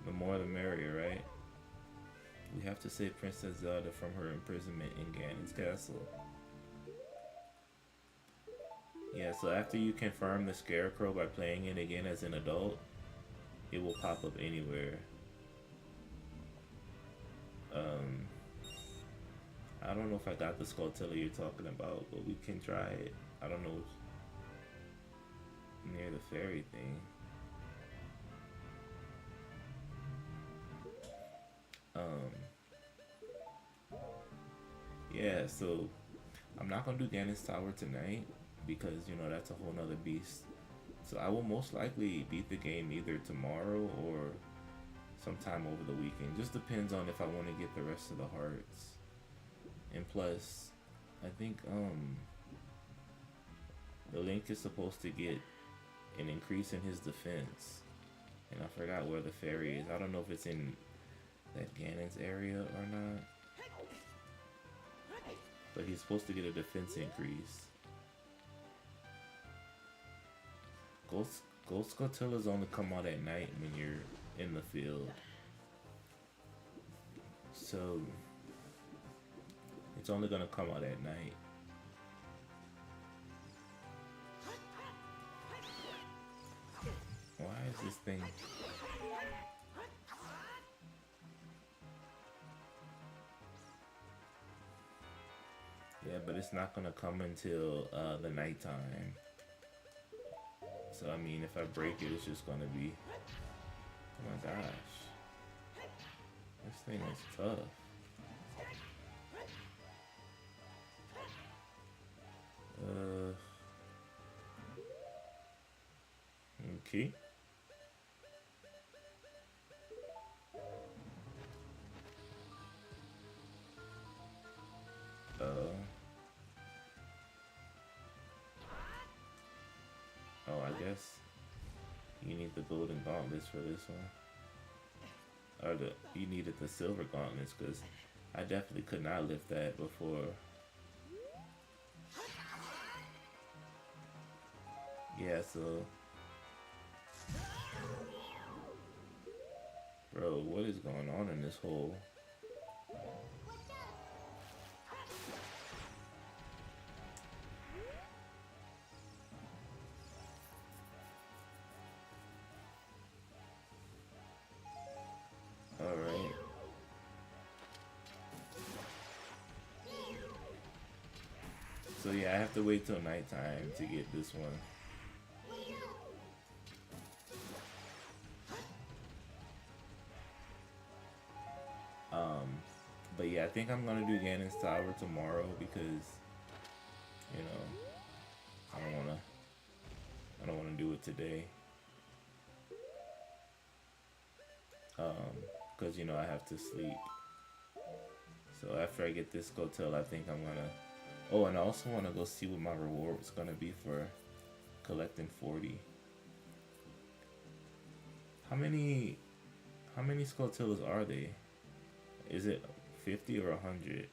the more the merrier, right? We have to save Princess Zelda from her imprisonment in Ganon's castle. Yeah, so after you confirm the scarecrow by playing it again as an adult, it will pop up anywhere. I don't know if I got the Skulltilla you're talking about, but we can try it. I don't know, near the fairy thing. Yeah, so I'm not gonna do Ganon's Tower tonight because that's a whole nother beast. So I will most likely beat the game either tomorrow or sometime over the weekend. Just depends on if I want to get the rest of the hearts. And plus, I think the Link is supposed to get an increase in his defense. And I forgot where the fairy is. I don't know if it's in that Ganon's area or not. But he's supposed to get a defense increase. Ghost Scotillas only come out at night when you're in the field. So it's only gonna come out at night. Why is this thing? Yeah, but it's not gonna come until the nighttime. So I mean, if I break it, it's just gonna be. Oh my gosh, this thing is tough. Okay. Oh, I guess you need the golden gauntlets for this one. Or you needed the silver gauntlets because I definitely could not lift that before. Yeah, so bro, what is going on in this hole? So yeah, I have to wait till nighttime to get this one. Um, but yeah, I think I'm gonna do Ganon's Tower tomorrow because you know I don't wanna do it today. Because you know I have to sleep. So after I get this Gotel, I think I'm gonna. Oh, and I also want to go see what my reward is gonna be for collecting 40. How many Skulltulas are they? Is it 50 or 100?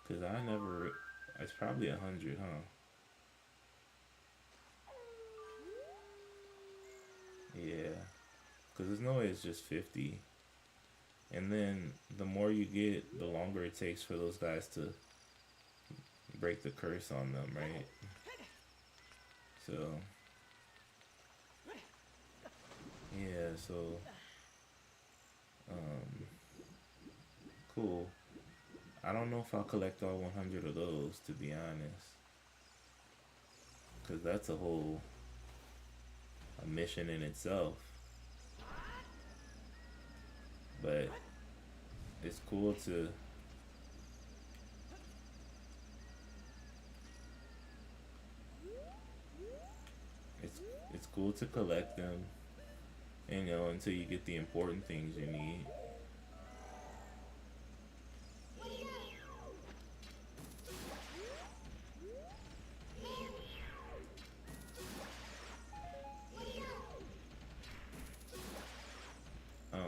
Cause I never. It's probably 100, huh? Yeah. Cause there's no way it's just 50. And then the more you get, the longer it takes for those guys to break the curse on them, right? So yeah, so um, cool. I don't know if I'll collect all 100 of those, to be honest, because that's a mission in itself. But it's cool to it's it's cool to collect them, you know, until you get the important things you need. Um,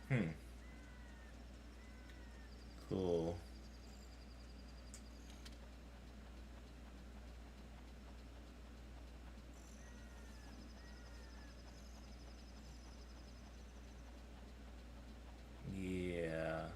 hmm, cool. Yeah.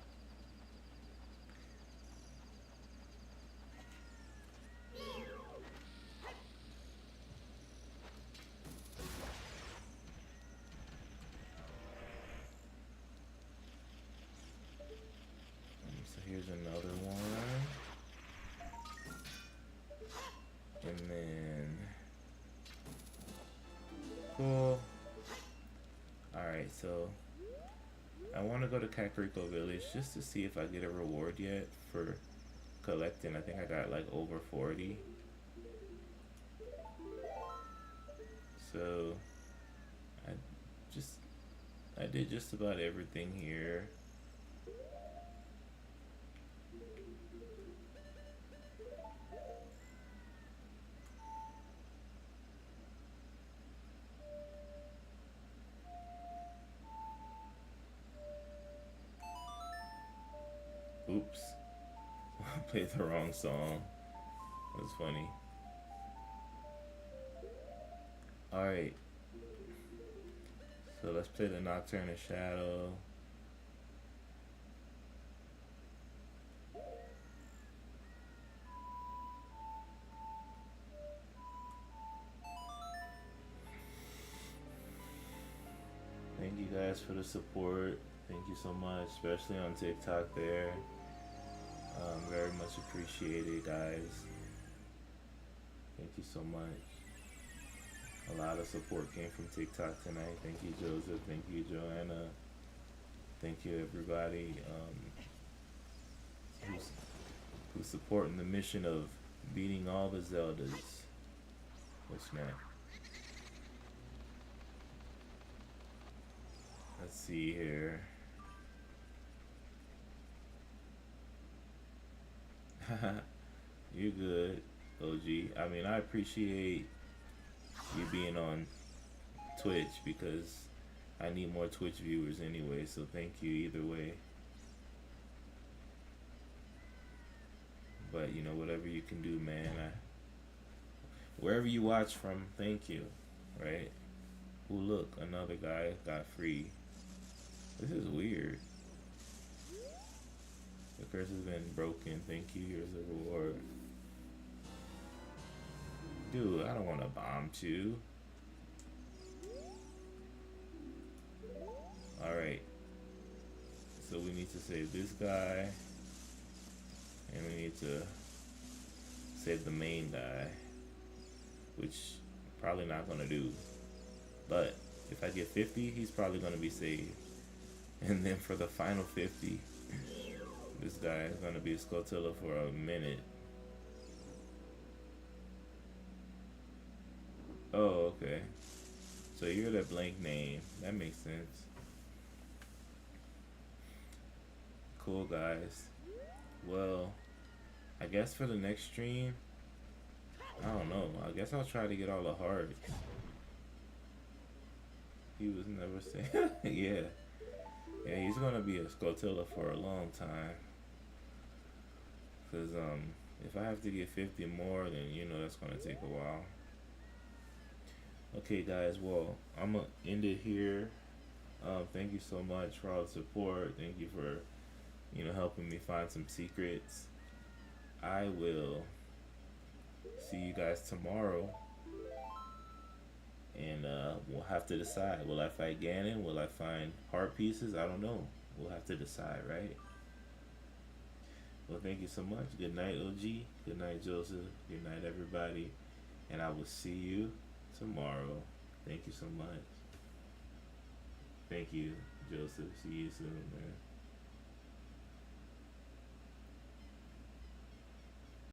So here's another one, and then cool. All right, so I want to go to Kakariko Village just to see if I get a reward yet for collecting. I think I got like over 40. So I just I did just about everything here. Oops. I played the wrong song. That's funny. Alright, so let's play the Nocturne of Shadow. Thank you guys for the support. Thank you so much, especially on TikTok there. Very much appreciated, guys. Thank you so much. A lot of support came from TikTok tonight. Thank you, Joseph. Thank you, Joanna. Thank you, everybody who's supporting the mission of beating all the Zeldas. What's next? Let's see here. You're good, OG. I mean, I appreciate you being on Twitch because I need more Twitch viewers anyway, so thank you either way. But you know, whatever you can do, man. Wherever you watch from, thank you. Right? Oh, look, another guy got free. This is weird. curse has been broken. Thank you. Here's a reward. Dude, I don't want to bomb you. Alright. So we need to save this guy. And we need to save the main guy. Which probably not gonna do. But if I get 50, he's probably gonna be saved. And then for the final 50, this guy is gonna be a Scotilla for a minute. Oh, okay. So you're the blank name. That makes sense. Cool, guys. Well, I guess for the next stream, I don't know. I guess I'll try to get all the hearts. He was never saying. Yeah. Yeah, he's gonna be a Scotilla for a long time. Cause if I have to get 50 more, then you know that's gonna take a while. Okay, guys. Well, I'm gonna end it here. Thank you so much for all the support. Thank you for helping me find some secrets. I will see you guys tomorrow. And we'll have to decide. Will I fight Ganon? Will I find heart pieces? I don't know. We'll have to decide, right? Well, thank you so much. Good night, OG. Good night, Joseph. Good night, everybody. And I will see you tomorrow. Thank you so much. Thank you, Joseph. See you soon, man.